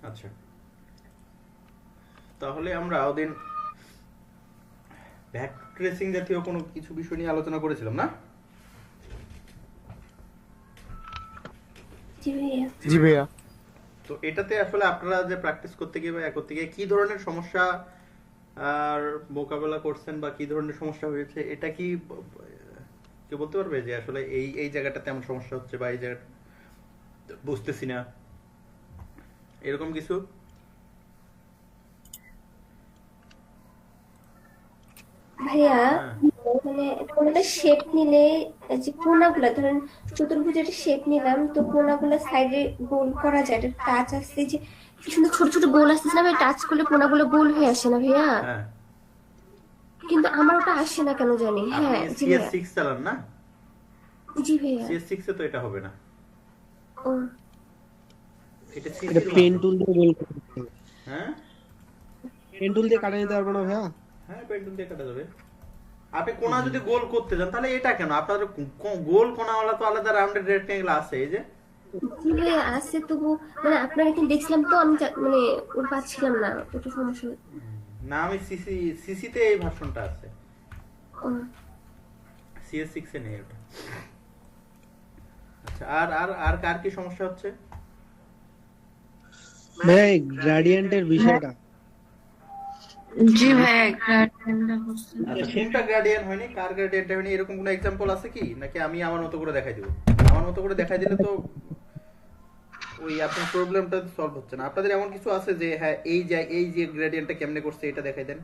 আচ্ছা, তাহলে আমরা ওদিন ব্যাক ট্রেসিং জাতীয় কোনো কিছু বিষয় নিয়ে আলোচনা করেছিলাম না? জি ভাইয়া। তো এটাতে আসলে আপনারা যে প্র্যাকটিস করতে গিয়ে বা করতে গিয়ে কি ধরনের সমস্যা আর মোকাবেলা করছেন বা কি ধরনের সমস্যা হয়েছে, এটা কি কেউ বলতে পারবে যে আসলে এই এই জায়গাটাতে এমন সমস্যা হচ্ছে বা এই জায়গাটা বুঝতেছি না, এরকম কিছু? ভাইয়া হ্যাঁ মানে কোনো একটা শেপ নিলে যে কোনাগুলা ধরেন চতুর্ভুজ একটা শেপ নিলাম, তো কোনাগুলা সাইডে গোল করা যায়, একটা টাচ আসছে যে কি সুন্দর ছোট ছোট গোল আসতেছে না ভাই, টাচ করলে কোনাগুলো গোল হয়ে আসে না ভাইয়া? হ্যাঁ, কিন্তু আমার ওটা আসে না কেন জানি। আপনি হ্যাঁ জি সিএস ভাইয়া। সিক্স চালান না? জি ভাইয়া। সিএস সিক্স এ তো এটা হবে না, ও এটা এটা সিসির পেন মধ্যে। টুল দিয়ে গোল করতে হবে। হ্যাঁ পেন টুল দিয়ে কাটা নিতে পারবো না ভাইয়া? হ্যাঁ, পেন্টুল দিয়ে কাটা যাবে। আপনি কোনা যদি গোল করতে চান তাহলে এটা কেন, আপনাদের গোল কোনাওয়ালা তো আলাদা রাউন্ডেড রেক্টেঙ্গেল আছে এই যে। জি ভাইয়া আছে, তবু মানে আপনার এখানে দেখছিলাম তো আমি মানে ওটা পাচ্ছিলাম না, ওটা সমস্যা। না, আমি সিসিতে এই ভার্সনটা আছে, ও সিএস সিক্স এ নেই ওটা। আচ্ছা, আর আর আর কার কি সমস্যা হচ্ছে? ভাইয়া এই গ্রেডিয়েন্টের বিষয়টা। জি ভাই গ্রাডুয়েন্টটা বুঝতে আচ্ছা, কোনটা গ্রেডিয়েন্ট হয়নি, কার গ্রেডিয়েন্ট হয়নি, এরকম কোনো এক্সাম্পল আছে কি, নাকি আমি আমার মতো করে দেখাই দিব? আমার মতো করে দেখাই দিলে তো ওই আপনার প্রবলেমটা সলভ হচ্ছে না। আপনাদের এমন কিছু আছে যে হ্যাঁ এই যে গ্রেডিয়েন্টটা কেমনে করছে এটা দেখাই দেন।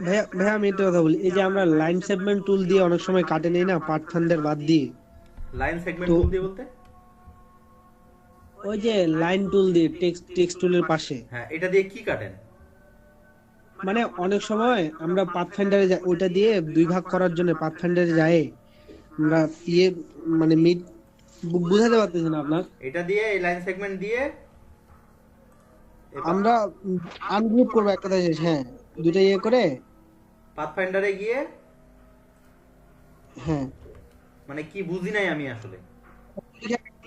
ভাইয়া ভাইয়া আমি একটা কথা বলি, এই যে আমরা লাইন সেগমেন্ট টুল দিয়ে অনেক সময় কাটে নেই না পার্টথানদের বাদ দিয়ে। লাইন সেগমেন্ট তো টুল দিয়ে বলতে? ওই যে লাইন টুল দিয়ে টেক্সট টুলের পাশে, হ্যাঁ, এটা দিয়ে কি কাটেন? মানে অনেক সময় আমরা পাথফাইন্ডারে ওইটা দিয়ে দুই ভাগ করার জন্য পাথফাইন্ডারে যাই আমরা ইয়ে মানে মিড বুঝাতে পারতেছি না আপনার। এটা দিয়ে এই লাইন সেগমেন্ট দিয়ে আমরা আনগ্রুপ করবো একটা জিনিস, হ্যাঁ দুইটা ইয়ে করে, পাথফাইন্ডারে গিয়ে, হ্যাঁ মানে কি বুঝি নাই আমি আসলে।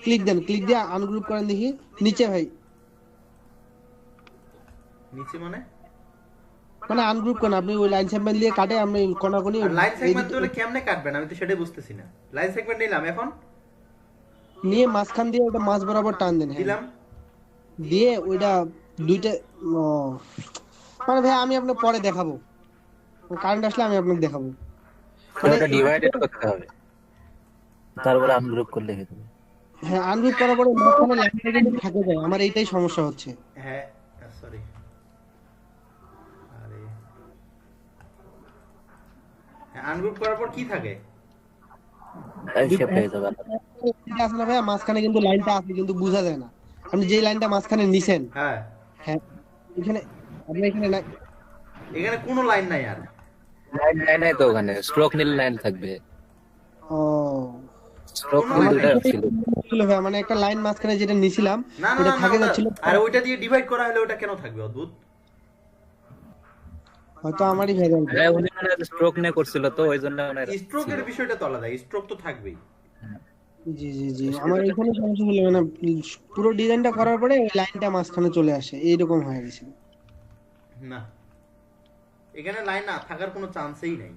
ক্লিক দেন, ক্লিক দিয়ে আনগ্রুপ করেন দেখি নিচে ভাই, নিচে মানে? মানে আনগ্রুপ করেন আপনি ওই লাইন সেগমেন্ট দিয়ে কাটে আপনি কোনাকুনি আর লাইন সেগমেন্ট এইদিকে দিলে কেমনে কাটবেন, আমি তো সেটাই বুঝতেছি না। লাইন সেগমেন্ট নিলাম, এখন নিয়ে মাঝখান দিয়ে ওটা মাঝ বরাবর টান দেন, হ্যাঁ দিলাম। দিয়ে ওইটা দুইটা ও, মানে ভাই আমি আপনাকে পরে দেখাবো, কারেন্ট আসলে আমি আপনাকে দেখাবো। মানে ওটা ডিভাইডেড করতে হবে, তারপরে আনগ্রুপ করলে হয়ে যাবে। হ্যাঁ আনগ্রুপ করার পরে মাঝখানে লাইনটা কিন্তু থাকে যায়, আমার এইটাই সমস্যা হচ্ছে। হ্যাঁ সরি, আরে হ্যাঁ, আনগ্রুপ করার পর কি থাকে? এই শেপ হয়ে যাবে। এটা আছে না ভাইয়া, মাঝখানে কিন্তু লাইনটা আছে কিন্তু বোঝা যায় না, আপনি যেই লাইনটা মাঝখানে নিছেন, হ্যাঁ, হ্যাঁ এখানে আপনি এখানে এখানে কোনো লাইন নাই আর। লাইন লাইন নাই তো, ওখানে স্ট্রোক নিলে লাইন থাকবে। ও স্ট্রোক কোনো নিলে লাইন দুটো নাই। ছিল। ছিল ভাইয়া, মানে একটা লাইন মাঝখানে যেটা নিছিলাম না না ওটা না না, থাকে ওটা যাচ্ছিল, আর ওইটা দিয়ে ডিভাইড করা হলে ওটা কেন থাকবে? অদ্ভুত। হয়তো আমারই ভেজাল। হ্যাঁ, উনি মানে স্ট্রোক নিয়ে করছিল তো ওই জন্য মানে স্ট্রোকের বিষয়টা তো আলাদা, স্ট্রোক তো থাকবেই। জি জি জি, আমার এখানে সমস্যা হলো মানে পুরো ডিজাইনটা করার পরে ওই লাইনটা মাঝখানে চলে আসে, এইরকম হয়ে গেছে। না, এখানে লাইন না থাকার কোনো চান্সই নাই।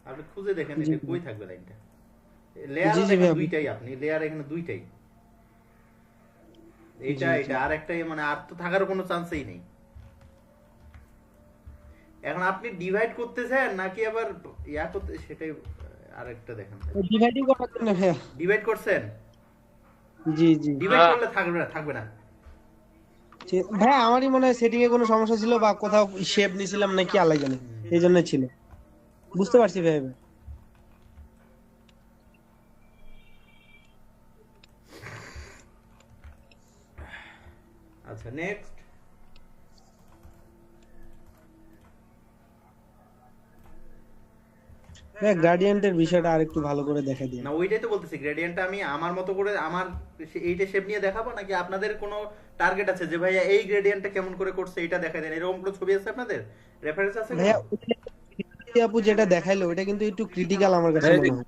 আপনি খুঁজে দেখেন জি এটা কই থাকবে লাইনটা। লেয়ার জি জি দেখেন ভাইয়া। দুইটাই, আপনি লেয়ার এখানে দুইটাই, এইটা জি, জি। এটা আর একটাই, মানে আর তো থাকার কোনো চান্সই নেই। এখন আপনি ডিভাইড করতেছেন নাকি আবার ইয়া করতে, সেটাই আরেকটা দেখেন। ডিভাইডিং করার জন্য ভাইয়া। ডিভাইড করছেন? জি জি ডিভাইড করলে থাকবে না, থাকবে না। ভাইয়া, আমারই মনে হয় সেটিং এ কোনো সমস্যা ছিল বা কোথাও শেপ নিছিলাম নাকি আল্লাহ জানে, এই জন্য ছিল। বুঝতে পারছি ভাইয়া। আচ্ছা, নেক্সট। ভাইয়া গ্রেডিয়েন্টের বিষয়টা আরেকটু ভালো করে দেখা দিন। না, ওইটাই তো বলতেছি, গ্রেডিয়েন্টটা আমি আমার মতো করে আমার এইটা শেপ নিয়ে দেখাবো, নাকি আপনাদের কোনো টার্গেট আছে যে ভাইয়া এই গ্রেডিয়েন্টটা কেমন করে করছে এটা দেখাই দেন, এরকম কোনো ছবি আছে আপনাদের, রেফারেন্স আছে কোনো? ভাইয়া আপু যেটা দেখাইলো ওটা কিন্তু একটু ক্রিটিক্যাল আমার কাছে মনে হয়।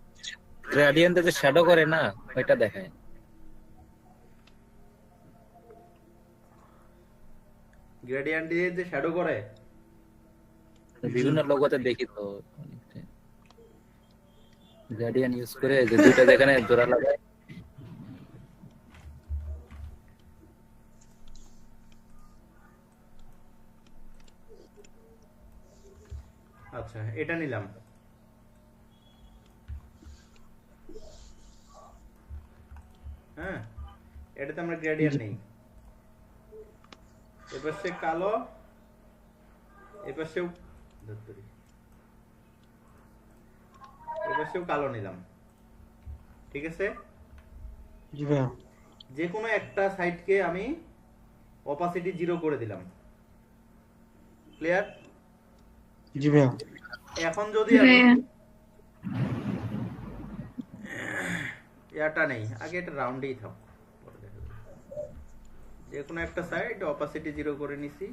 গ্রেডিয়েন্টে যে শ্যাডো করে না, ওইটা দেখায়। গ্রেডিয়েন্ট দিয়ে যে শ্যাডো করে বিভিন্ন লোগোতে দেখি তো গ্রেডিয়েন্ট ইউজ করে যে দুইটা যেখানে জোড়া লাগায়। আচ্ছা এটা নিলাম, হ্যাঁ এটাতে আমরা গ্রেডিয়েন্ট নেই। এবার সে কালো, এবার সেও কালো নিলাম, ঠিক আছে। জি ভাইয়া। যে কোনো একটা সাইডকে আমি অপাসিটি 0 করে দিলাম, ক্লিয়ার। জি ভাইয়া। এখন যদি আমি এটা নেই, আগে এটা রাউন্ডেই থাক, যে কোনো একটা সাইড অপাসিটি 0 করে নিছি,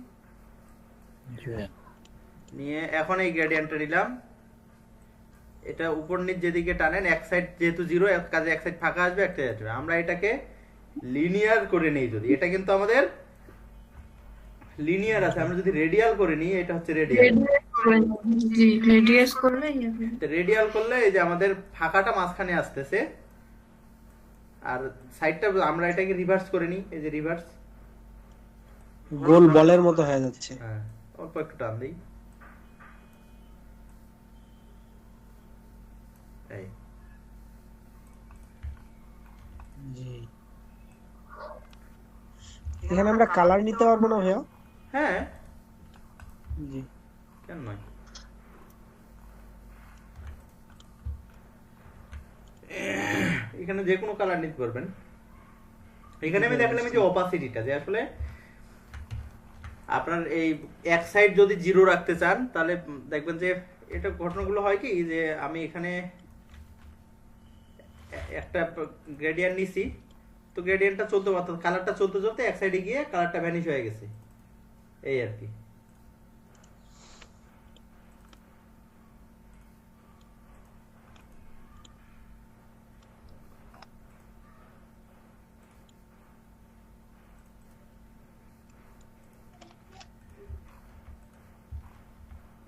নিয়ে এখন এই গ্রেডিয়েন্টটা নিলাম। এটা উপর নিচ যেদিকে টানেন, এক সাইড যেহেতু 0, কাজে এক সাইড ফাঁকা আসবে, একটা আসবে। আমরা এটাকে লিনিয়ার করে নেই যদি, এটা কিন্তু আমাদের লিনিয়ার আছে, আমরা যদি রেডিয়াল করে নিই, এটা হচ্ছে রেডিয়াল। জি রেডিয়াস করলে রেডিয়াল করলে এই যে আমাদের ফাঁকাটা মাঝখানে আসতেছে, আর সাইডটা আমরা এটাকে রিভার্স করে নিই, এই যে রিভার্স, গোল বলের মতো হয়ে যাচ্ছে। হ্যাঁ অল্প একটু টান দিই, এই জি। এখানে আমরা কালার নিতে পারবো না ভাইয়া? হ্যাঁ জি। কেন নয়। এখানে যে কোনো কালার নিতে পারবেন। এখানে আমি দেখলাম যে অপাসিটিটা, যে আসলে আপনার এই এক সাইড যদি 0 রাখতে চান, তাহলে দেখবেন যে এটা ঘটনাগুলো হয় কি, যে আমি এখানে একটা গ্রেডিয়েন্ট নিছি, তো গ্রেডিয়েন্টটা চলতে পারতো, কালারটা চলতে চলতে এক সাইডে গিয়ে কালারটা ভ্যানিশ হয়ে গেছে, এই আর কি।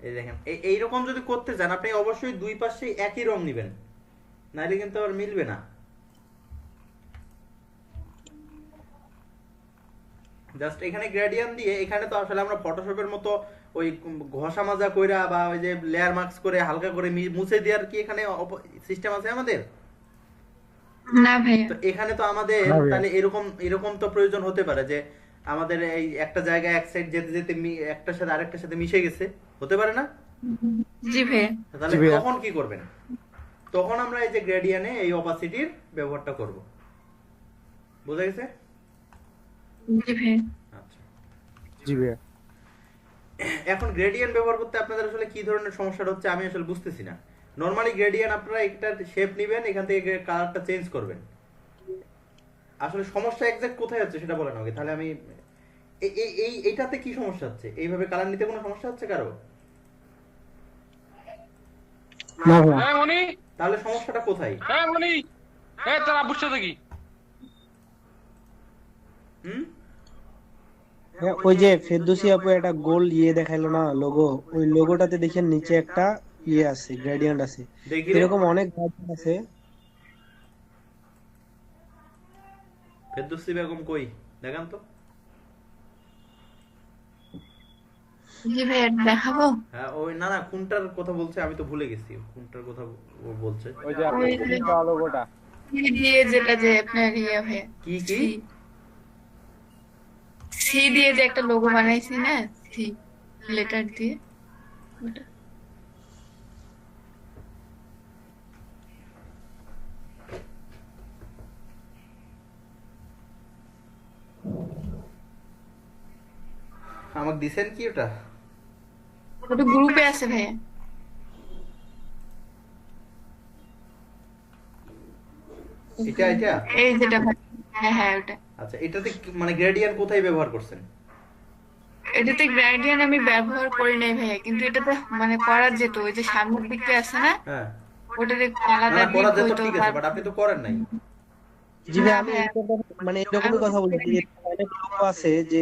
এই দেখেন এইরকম যদি করতে চান, আপনি অবশ্যই দুই পাশে একই রং নেবেন, নাহলে কিন্তু আর মিলবে না। জাস্ট এখানে গ্রেডিয়েন্ট দিয়ে, এখানে তো আসলে আমরা ফটোশপের মতো ওই ঘষা মাজা কইরা বা ওই যে লেয়ার মার্কস করে হালকা করে মুছে দেওয়ার কি এখানে সিস্টেম আছে আমাদের? না ভাইয়া। তো এখানে তো আমাদের তাহলে এরকম এরকম তো প্রয়োজন হতে পারে যে আমাদের এই একটা জায়গায় এক সাইড যেতে যেতে একটার সাথে আরেকটার সাথে মিশে গেছে, হতে পারে না? জি ভাইয়া। তাহলে তখন কি করবেন? তখন আমরা এই যে গ্রেডিয়েন্টে এই অপাসিটির ব্যবহারটা করব, বুঝা গেছে? জি ভাইয়া। আচ্ছা জি ভাইয়া। এখন গ্রেডিয়েন্ট ব্যবহার করতে আপনাদের আসলে কি ধরনের সমস্যাটা হচ্ছে আমি আসলে বুঝতেছি না। নরমালি গ্রেডিয়েন্ট আপনারা একটা শেপ নেবেন, এখান থেকে কালারটা চেঞ্জ করবেন, আসলে সমস্যা এক্সাক্ট কোথায় হচ্ছে সেটা বলেন আমাকে, তাহলে আমি এইটাতে কি সমস্যা হচ্ছে? এইভাবে কালার নিতে কোনো সমস্যা হচ্ছে কারো? না ভাইয়া। তাহলে সমস্যাটা কোথায়? হুম, ওই যে ফেরদৌসী আপু একটা গোল দেখাইলো না লোগো, ওই লোগোটাতে দেখেন নিচে একটা আছে, গ্রেডিয়েন্ট আছে। দেখি এরকম অনেক গ্রেডিয়েন্ট আছে। ফেরদৌসী বেগম কই, দেখান তো। জি ভাইয়া দেখাবো। হ্যাঁ ওই না না, কোনটার কথা বলছে আমি তো ভুলে গেছি, কোনটার কথা ও বলছে। ওই যে আপনার লোগোটা সি দিয়ে যেটা, যে আপনার ভাইয়া কি কি সি দিয়ে যে একটা লোগো বানাইছি না, সি লেটার দিয়ে, ওটা। আমাকে দিছেন কি ওটা? ওটা গ্রুপে আছে ভাইয়া। এটা এটা এই যেটা হ্যাঁ হ্যাঁ ওটা। আচ্ছা এটাতে মানে গ্রেডিয়েন্ট কোথায় ব্যবহার করছেন? এটাতে গ্রেডিয়েন্ট আমি ব্যবহার করি নাই ভাইয়া, কিন্তু এটাতে মানে করা যেত, ওই যে সামনের দিকটা আছে না, হ্যাঁ ওটাতে না আলাদা না, করা দিক যেত হইতো। ঠিক আছে, বাট আপনি তো করেন নাই। জি ভাই, আমি মানে এরকমই কথা বলছি যে অনেক লোগো আছে যে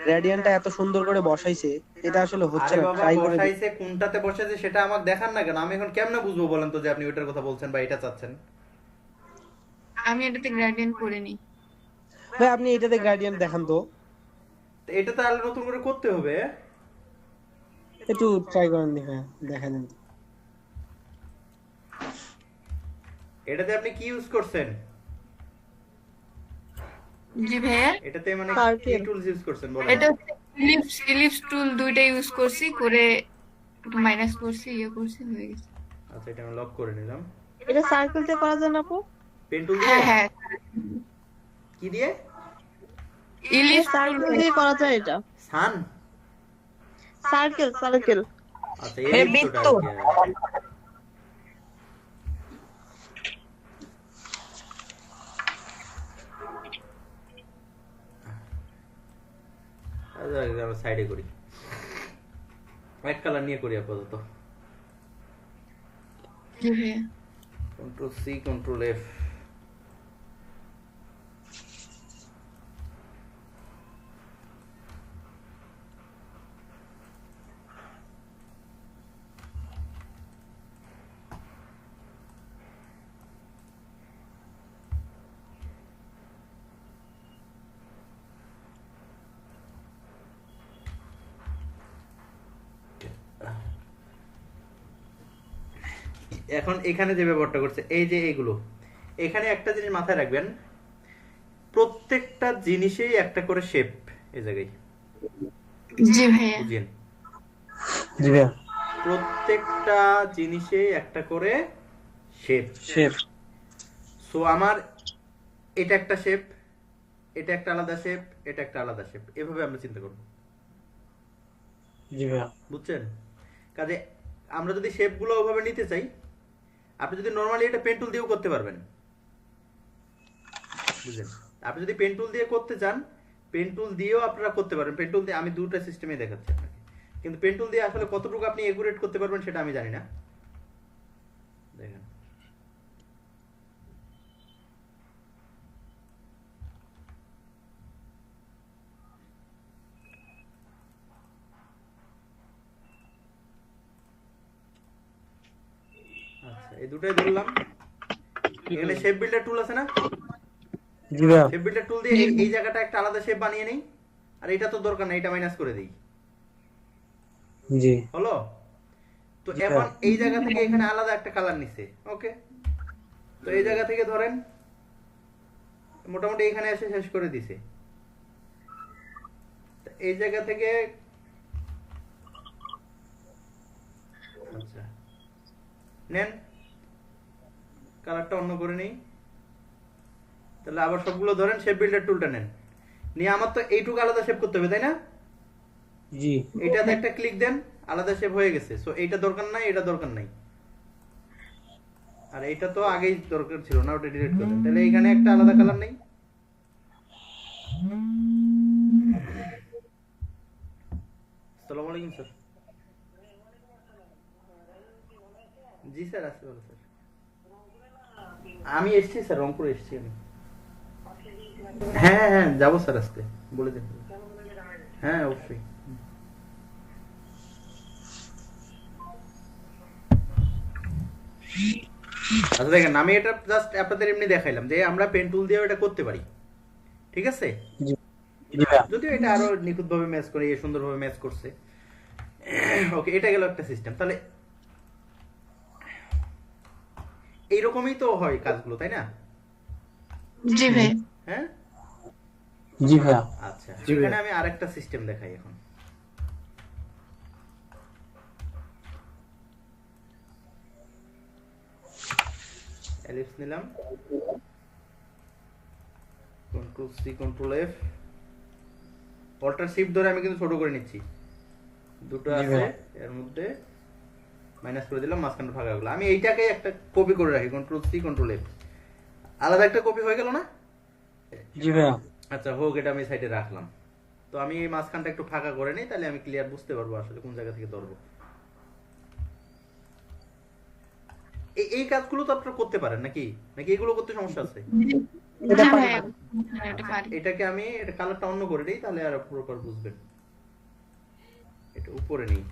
গ্রেডিয়েন্টটা এত সুন্দর করে বসাইছে, এটা আসলে হচ্ছে আরে না, বাবা, ট্রাই করে দেখি। বসাইছে কোনটাতে বসাইছে সেটা আমাকে দেখান না কেন? আমি এখন কেমনে বুঝবো বলেন তো যে আপনি ওইটার কথা বলছেন বা এটা চাচ্ছেন? আমি এটাতে গ্রেডিয়েন্ট করিনি। ভাই আপনি এটাতে গ্রেডিয়েন্ট দেখান তো, তো এটা তাহলে নতুন করে করতে হবে। একটু ট্রাই করেন নি। হ্যাঁ দেখা দেন। এটাতে আপনি কি ইউজ করছেন? জি ভাইয়া, এটাতে মানে কি Circle. টুলস ইউজ করছেন বলেন? এটা ইলিপস টুল দুইটা ইউজ করছি, করে একটু মাইনাস করছি, ইয়ে করছি, হয়ে গেছে। আচ্ছা, এটা আমি লক করে নিলাম। এটা সার্কেল দিয়ে করা যায় না আপু? পেন টুল দিয়ে? হ্যাঁ হ্যাঁ, কি দিয়ে? ইলিপস সার্কেল দিয়ে করা যায় এটা। সান? Circle circle. আচ্ছা, এই বৃত্তটা আর কি। আচ্ছা, আমরা সাইডে করি, হোয়াইট কালার নিয়ে করি আপাতত। জি ভাইয়া। Control C, control F. এখন এখানে যে ব্যাপারটা করছে, এই যে এইগুলো, এখানে একটা জিনিস মাথায় রাখবেন, প্রত্যেকটা জিনিসেই একটা করে শেপ এই জায়গায়, জি ভাইয়া। বুঝেন? জি ভাইয়া। প্রত্যেকটা জিনিসেই একটা করে শেপ। শেফ। সো আমার এটা একটা শেপ, এটা একটা আলাদা শেপ, এটা একটা আলাদা শেপ, এভাবে আমরা চিন্তা করব। জি ভাইয়া। বুঝছেন? কাজে আমরা যদি শেপগুলো ওভাবে নিতে চাই, আপনি যদি নরমালি এটা পেন টুল দিয়েও করতে পারবেন। বুঝলেন? আপনি যদি পেন টুল দিয়ে করতে চান, পেন টুল দিয়েও আপনারা করতে পারেন। পেন টুল দিয়ে আমি দুটো সিস্টেমে দেখাচ্ছি আপনাকে, কিন্তু পেন টুল দিয়ে আসলে কতটুকু আপনি একুরেট করতে পারবেন সেটা আমি জানি না। দেখেন, আচ্ছা, এই দুটোই ধরলাম। এখানে শেপ বিল্ডার টুল আছে না? জি ভাইয়া। শেপ বিল্ডার টুল দিয়ে এই জায়গাটা একটা আলাদা শেপ বানিয়ে নেই, আর এটা তো দরকার নাই, এটা মাইনাস করে দেই। জি। হলো? তো এখন এই জায়গা থেকে এখানে আলাদা একটা কালার নিছে। ওকে, তো এই জায়গা থেকে ধরেন মোটামুটি এখানে এসে শেষ করে দিছে। তো এই জায়গা থেকে আচ্ছা নেন, কালারটা অন্য করে নেই। তাহলে আবার সবগুলো ধরেন, শেপ বিল্ডার টুলটা নেন, নিয়ে আমার তো এইটুকু আলাদা শেপ করতে হবে, তাই না? জি। এটাতে একটা ক্লিক দেন, আলাদা শেপ হয়ে গেছে। সো এইটা দরকার নাই, এটা দরকার নাই, আর এইটা তো আগেই দরকার ছিল না, ওটা ডিলিট করে দেন। তাহলে এখানে একটা আলাদা কালার নেই। আসসালামু আলাইকুম স্যার। জি স্যার, আসতে পারো স্যার। আমি এসছি স্যার, রংপুরে এসছি আমি। হ্যাঁ হ্যাঁ, যাবো স্যার, আসতে বলে দেন। হ্যাঁ অবশ্যই। আচ্ছা দেখেন, আমি এটা জাস্ট আপনাদের এমনি দেখাইলাম যে আমরা পেন টুল দিয়ে এটা করতে পারি, ঠিক আছে? জি ভাইয়া। যদিও এটা আরো নিখুঁত ভাবে ম্যাচ করে, সুন্দরভাবে ম্যাচ করছে। ওকে, এটা গেল একটা সিস্টেম। তাহলে এইরকমই তো হয় কাজগুলো, তাই না? জি ভাই। হ্যাঁ, জি ভাইয়া। আচ্ছা, জি ভাইয়া। এখানে আমি আরেকটা সিস্টেম দেখাই এখন। এলিপস নিলাম, control C, control F, alter shift ধরে আমি কিন্তু ছোট করে নিচ্ছি। দুটো জি আছে ভাইয়া। এর মধ্যে, মাইনাস করে দিলাম, মাঝখানে ফাঁকা গুলো। আমি এইটাকে একটা কপি করে রাখি, কন্ট্রোল সি, কন্ট্রোল এফ, আলাদা একটা কপি হয়ে গেল না? জি ভাইয়া। আচ্ছা হোক, এটা আমি সাইডে রাখলাম। তো আমি এই মাঝখানটা একটু ফাঁকা করে নিই, তাহলে আমি ক্লিয়ার বুঝতে পারবো আসলে কোন জায়গা থেকে ধরবো। এই কাজগুলো তো আপনারা করতে পারেন নাকি? নাকি এগুলো করতে সমস্যা আছে? এটা হ্যাঁ পারি। ভাইয়া, হ্যাঁ, এটা পারি। এটাকে আমি এটা কালারটা অন্য করে দিই, তাহলে আর প্রপার বুঝবেন। এটা উপরে নিই,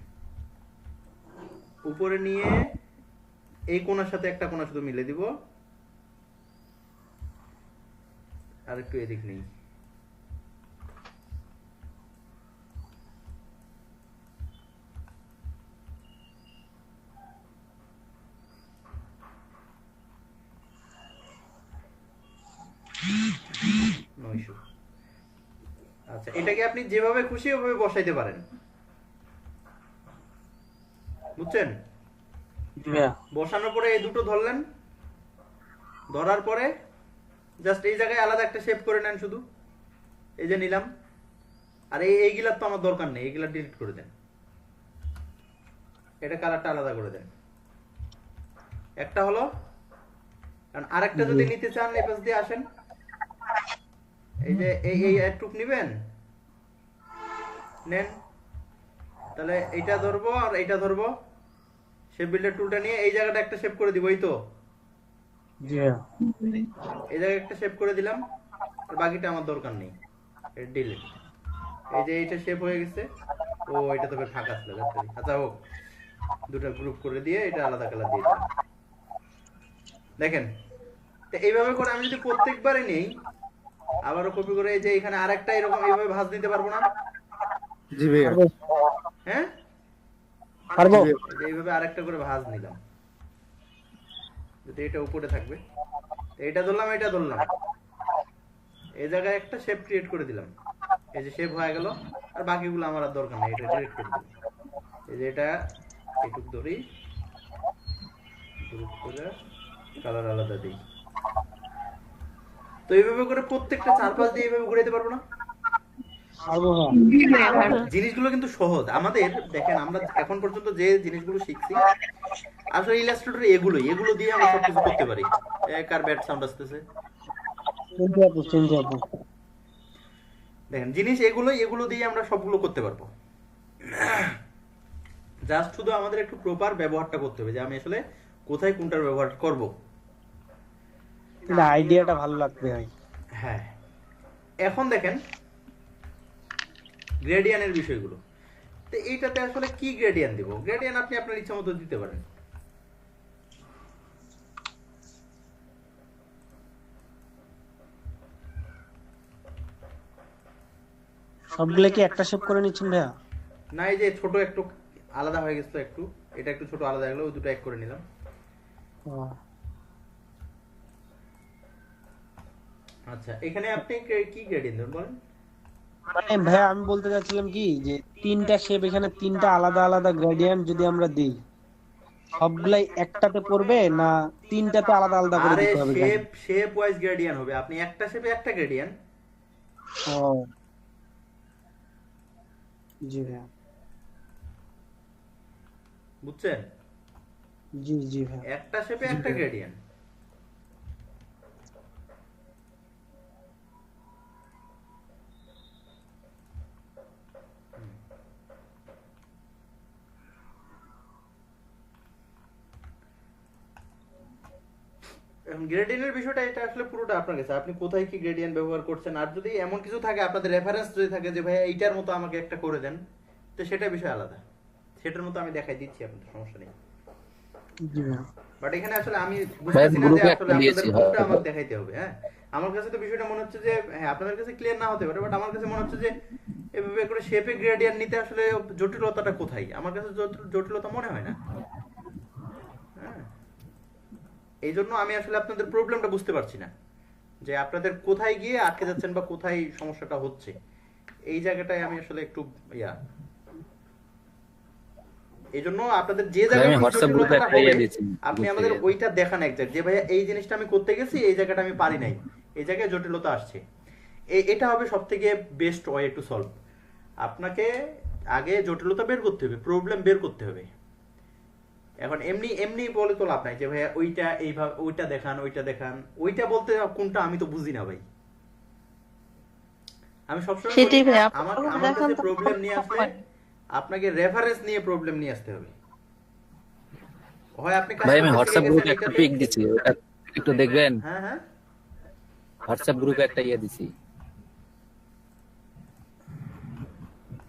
উপরে নিয়ে এই কোণার সাথে একটা কোণা শুধু মিলে দিব, আর একটু এদিক নেই। নয়শো। আচ্ছা, এটাকে আপনি যেভাবে খুশি ওভাবে বসাইতে পারেন, বুঝছেন? জি ভাইয়া। বসানোর পরে এই দুটো ধরলেন, ধরার পরে জাস্ট এই জায়গায় আলাদা একটা শেপ করে নেন শুধু, এই যে নিলাম। আর এইগুলার তো আমার দরকার নেই, এইগুলা ডিলিট করে দেন, এটা কালারটা আলাদা করে দেন। একটা হলো, কারণ আরেকটা যদি নিতে চান এই পাশ দিয়ে আসেন, এই যে এই একটুক নিবেন, নেন, তাহলে এইটা ধরবো আর এইটা ধরবো, শেপ বিল্ডার টুলটা নিয়ে এই জায়গাটা একটা শেপ করে দিব, এই তো জি ভাইয়া। এই জায়গায় একটা শেপ করে দিলাম, আর বাকিটা আমার দরকার নেই, ডিলিট। এই যে এইটা শেপ হয়ে গেছে, ও এটা তবে ফাঁকা ছিল, আচ্ছা হোক, দুটো গ্রুপ করে দিয়ে এটা আলাদা কালার দিয়ে দিলাম। দেখেন, তো এইভাবে করে আমি যদি প্রত্যেকবারই নেই, আবারও কপি করে এই যে এখানে আরেকটা এরকম এইভাবে ভাঁজ দিতে পারবো না? জি ভাইয়া। হ্যাঁ, পারবো। এই যে এইভাবে আরেকটা করে ভাঁজ নিলাম, যদি এটা উপরে থাকবে, এটা ধরলাম, এটা ধরলাম, এই জায়গায় একটা শেপ ক্রিয়েট করে দিলাম, এই যে শেপ হয়ে গেল, আর বাকিগুলো আমার আর দরকার নেই, এটা ডিলিট করে দিলাম। এই যে এটা এইটুক ধরি, গ্রুপ করে কালার আলাদা দিই। তো এইভাবে করে প্রত্যেকটা চারপাশ দিয়ে এইভাবে ঘুরাইতে পারবো না? পারবো হ্যাঁ। জি ভাইয়া, পারবো। জিনিসগুলো কিন্তু সহজ আমাদের। দেখেন, আমরা এখন পর্যন্ত যে জিনিসগুলো শিখছি, আসলে ইলাস্ট্রেটর এগুলো দিয়ে আমরা সবকিছু করতে পারি। কার ব্যাড সাউন্ড আসতেছে? চিনতে আপু, চিনতে আপু। দেখেন, জিনিস এগুলো দিয়ে আমরা সবগুলো করতে পারবো। জাস্ট শুধু আমাদের একটু প্রপার ব্যবহারটা করতে হবে, যে আমি আসলে কোথায় কোনটার ব্যবহার করব। এটা আইডিয়াটা ভালো লাগবে ভাই। হ্যাঁ, এখন দেখেন গ্রেডিয়ানের বিষয়গুলো। তো এইটাতে আসলে কি গ্রেডিয়ান দিব? গ্রেডিয়ান আপনি আপনার ইচ্ছা মতো দিতে পারেন। সবগুলো কি একটা শেপ করে নিচ্ছেন ভাইয়া? না, এই যে ছোট একটু আলাদা হয়ে গেছে, একটু এটা একটু ছোট আলাদা হয়ে গেল, ওই দুটো এক করে নিলাম। ও, আচ্ছা, এখানে আপনি কি গ্রেডিয়ান দেবেন বলেন? মানে ভাইয়া আমি বলতে চাচ্ছিলাম কি, যে তিনটা শেপ, এখানে তিনটা আলাদা আলাদা গ্রেডিয়েন্ট যদি আমরা দিই, সবগুলাই একটাতে পড়বে না তিনটাতে আলাদা আলাদা করে আরে দিতে হবে? শেপ ওয়াইজ গ্রেডিয়ান হবে, আপনি একটা শেপে একটা গ্রেডিয়ান। ও, জি ভাইয়া। বুঝছেন? জি জি ভাইয়া। একটা শেপে একটা গ্রেডিয়ান। গ্রেডিয়েন্টের বিষয়টা এটা আসলে পুরোটা আপনার কাছে, আপনি কোথায় কি গ্রেডিয়েন্ট ব্যবহার করছেন। আর যদি এমন কিছু থাকে, আপনাদের রেফারেন্স যদি থাকে যে ভাইয়া এইটার মতো আমাকে একটা করে দেন, তো সেটা বিষয় আলাদা, সেটার মতো আমি দেখাই দিচ্ছি, আপনাদের সমস্যা নেই। জি ভাইয়া। বাট এখানে আসলে আমি বুঝতেছি না যে গ্রুপে আসলে একটা দিয়েছি, আপনাদের কোনটা হয়তো। আমাকে দেখাইতে হবে। হ্যাঁ, আমার কাছে তো বিষয়টা মনে হচ্ছে যে, হ্যাঁ আপনাদের কাছে ক্লিয়ার না হতে পারে, বাট আমার কাছে মনে হচ্ছে যে এভাবে করে শেপে গ্রেডিয়েন্ট নিতে আসলে জটিলতাটা কোথায়? আমার কাছে জটিলতা মনে হয় না। হ্যাঁ, এই জন্য আমি আসলে আপনাদের প্রবলেমটা বুঝতে পারছি না, যে আপনাদের কোথায় গিয়ে আটকে যাচ্ছেন বা কোথায় সমস্যাটা হচ্ছে। এই জায়গাটায় আমি আসলে একটু এই জন্য আপনাদের যে আমি জায়গায় হোয়াটসঅ্যাপ গ্রুপে একটা ইয়ে দিয়েছি, আপনি গ্রুপ আমাদের থেকে। ওইটা দেখান একজাক্ট, যে ভাইয়া এই জিনিসটা আমি করতে গেছি, এই জায়গাটা আমি পারি নাই, এই জায়গায় জটিলতা আসছে। এটা হবে সব থেকে বেস্ট ওয়ে টু সলভ। আপনাকে আগে জটিলতা বের করতে হবে, প্রবলেম বের করতে হবে। এখন এমনি এমনি বলে তো লাভ নাই যে ভাইয়া ওইটা এইভাবে, ওইটা দেখান, ওইটা দেখান। ওইটা বলতে কোনটা আমি তো বুঝি না ভাই। আমি সবসময় বলি, সেটাই ভাই, আমার আপনারা আমার দেখান কাছে তো প্রবলেম নিয়ে আসলে হয়। আপনাকে রেফারেন্স নিয়ে প্রবলেম নিয়ে আসতে হবে। হয় আপনি ভাই আমি কাস্টমার হোয়াটসঅ্যাপ থেকে গ্রুপে গেছেন একটা এটাতে। পিক দিচ্ছি, ওটা একটু দেখবেন। হ্যাঁ হ্যাঁ, হোয়াটসঅ্যাপ গ্রুপে একটা ইয়ে দিছি।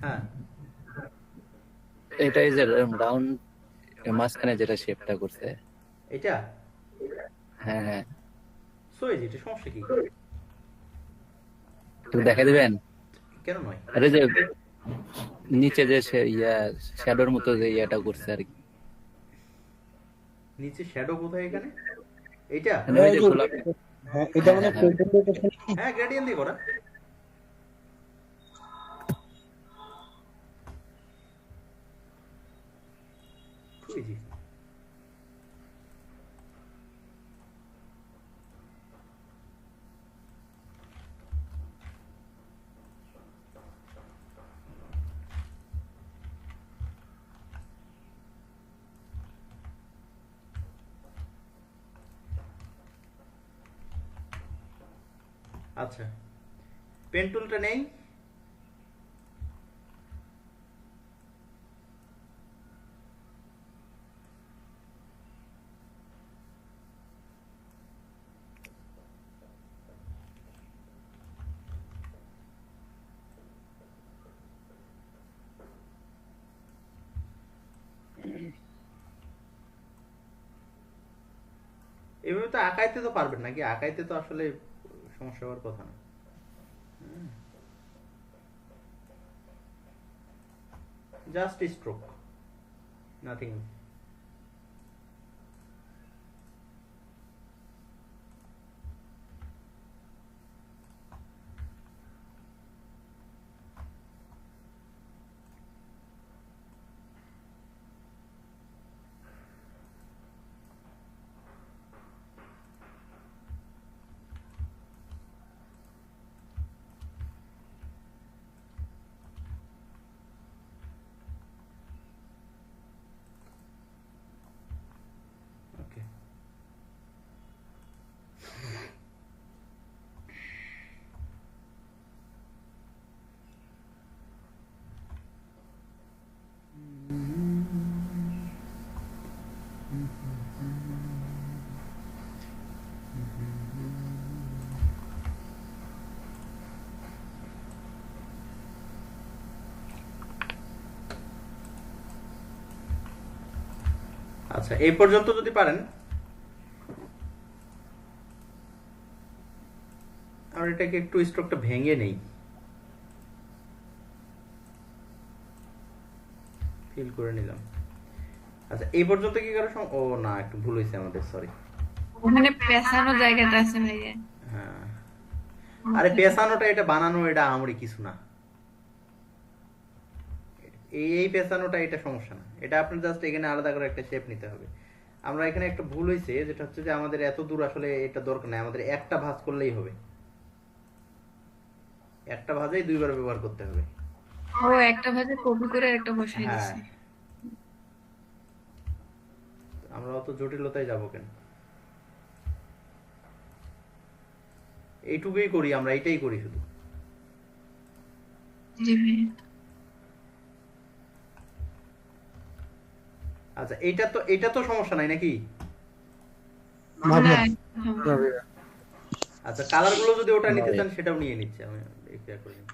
হ্যাঁ এটাই যে রাউন্ড মাঝখানে যেটা শেপটা করছে। এটা হ্যাঁ হ্যাঁ, সো এই যে এটা সমস্যা কি? একটু দেখা দিবেন? কেন নয়? আরে যে নিচে যে শ্যাডোর মতো যে ইয়াটা করছে আর কি, নিচে শ্যাডো কোথায় এখানে? এইটা মানে ওই যে গোলাপি। হ্যাঁ, এটা মানে হ্যাঁ, হ্যাঁ গ্রেডিয়েন্ট দিয়ে করা। খুব easy। আচ্ছা পেন টুলটা নেই। এভাবে তো আঁকাইতে তো পারবেন নাকি? আঁকাইতে তো আসলে সমস্যা হওয়ার কথা না। Just stroke, nothing. ওকে আচ্ছা এই পর্যন্ত যদি পারেন, আর এটাকে একটু স্ট্রোকটা ভেঙে নেই, ফিল করে নিলাম। আচ্ছা এই পর্যন্ত কি কারো ও না, একটু ভুল হয়েছে আমাদের, সরি। ওখানে পেছানো জায়গাটা আছে ভাইয়া। হ্যাঁ আরে পেছানোটা, এটা বানানো, এটা আমারই কিছু না। এই পেছানোটা এটা সমস্যা না, এটা আপনার জাস্ট এখানে আলাদা করে একটা শেপ নিতে হবে। আমরা এখানে একটা ভুল হয়েছে, যেটা হচ্ছে যে আমাদের এত দূর আসলে এটা দরকার নাই, আমাদের একটা ভাঁজ করলেই হবে। একটা ভাঁজেই দুইবার ব্যবহার করতে হবে। ও একটা ভাজে কপি করে একটা বসাই হ্যাঁ দিছি। আমরা অত জটিলতায় যাবো কেন? এইটুকুই করি আমরা, এইটাই করি শুধু। জি ভাইয়া। আচ্ছা এটা তো সমস্যা নাই নাকি? না, না, আচ্ছা কালার গুলো যদি ওটা নিতে চান সেটাও নিয়ে নিচ্ছে, আমি একটু ইয়া করে নিই।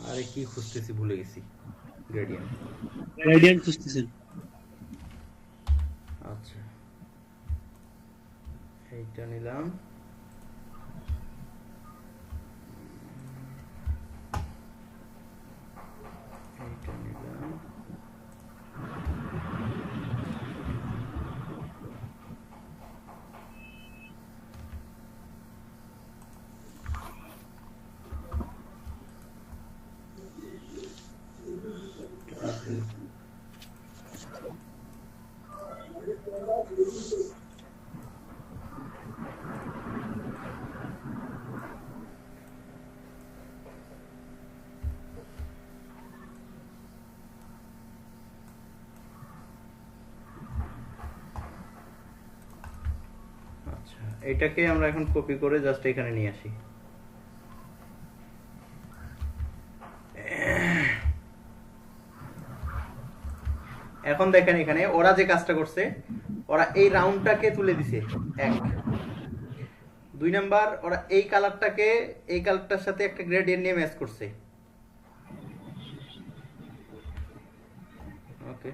আরে কি খুঁজতেছি ভুলে গেছি, গ্রেডিয়েন্ট। গ্রেডিয়েন্ট খুঁজতেছেন? আচ্ছা এইটা নিলাম, এইটা নিলাম, এটাকে আমরা এখন কপি করে জাস্ট এখানে নিয়ে আসি। এখন দেখেন এখানে ওরা যে কাজটা করছে, ওরা এই রাউন্ডটাকে তুলে দিছে 1। 2 নাম্বার, ওরা এই কালারটাকে এই কালারটার সাথে একটা গ্রেডিয়েন্ট নিয়ে ম্যাচ করছে। ওকে,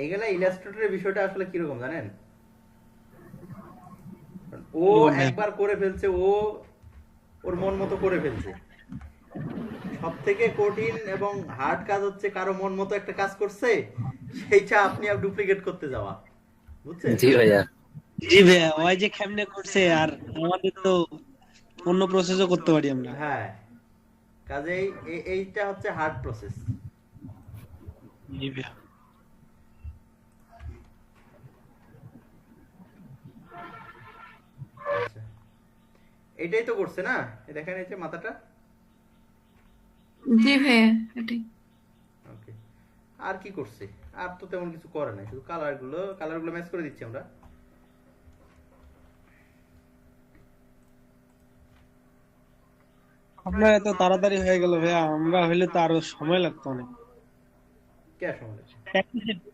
এগুলা ইলাস্ট্রেটরের বিষয়টা আসলে কিরকম জানেন? ও একবার করে ফেলছে, ও ওর মন মতো করে ফেলছে। সব থেকে কঠিন এবং হার্ড কাজ হচ্ছে কারো মন মতো একটা কাজ করছে, সেইটা আপনি আর ডুপ্লিকেট করতে যাওয়া, বুঝছেন? জি ভাইয়া। জি ভাইয়া, ওই যে কেমনে করছে, আর আমাদের তো অন্য প্রসেসও করতে পারি আমরা। হ্যাঁ, কাজেই এইটা হচ্ছে হার্ড প্রসেস। জি ভাইয়া। আচ্ছা, এটাই তো করছে না? এই দেখেন এই যে মাথাটা। জি ভাইয়া এটাই। ওকে, আর কি করছে? আর তো তেমন কিছু করে নাই, শুধু কালারগুলো ম্যাচ করে দিচ্ছি আমরা। আপনার এত তাড়াতাড়ি হয়ে গেল ভাইয়া, আমরা হইলে তো আরো সময় লাগতো অনেক। কে সময় লাগছে?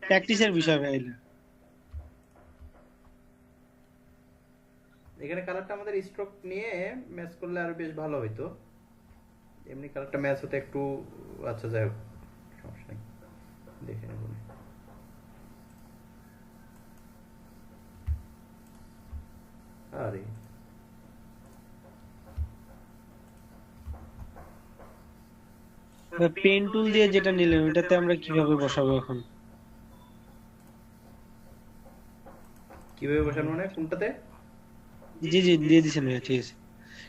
প্র্যাকটিসের বিষয় ভাইয়া এগুলো। এখানে কালারটা আমাদের স্ট্রোক নিয়ে ম্যাচ করলে আরো বেশ ভালো হইতো। এমনি কালারটা ম্যাচ হতে একটু, আচ্ছা যাই হোক, সমস্যা নেই, দেখে নেব। আরে পেন টুল দিয়ে যেটা নিলেন ওটাতে আমরা কিভাবে বসাবো এখন? কিভাবে বসানো মানে কোনটাতে? জি জি, দিয়ে দিছেন ভাইয়া, ঠিক আছে।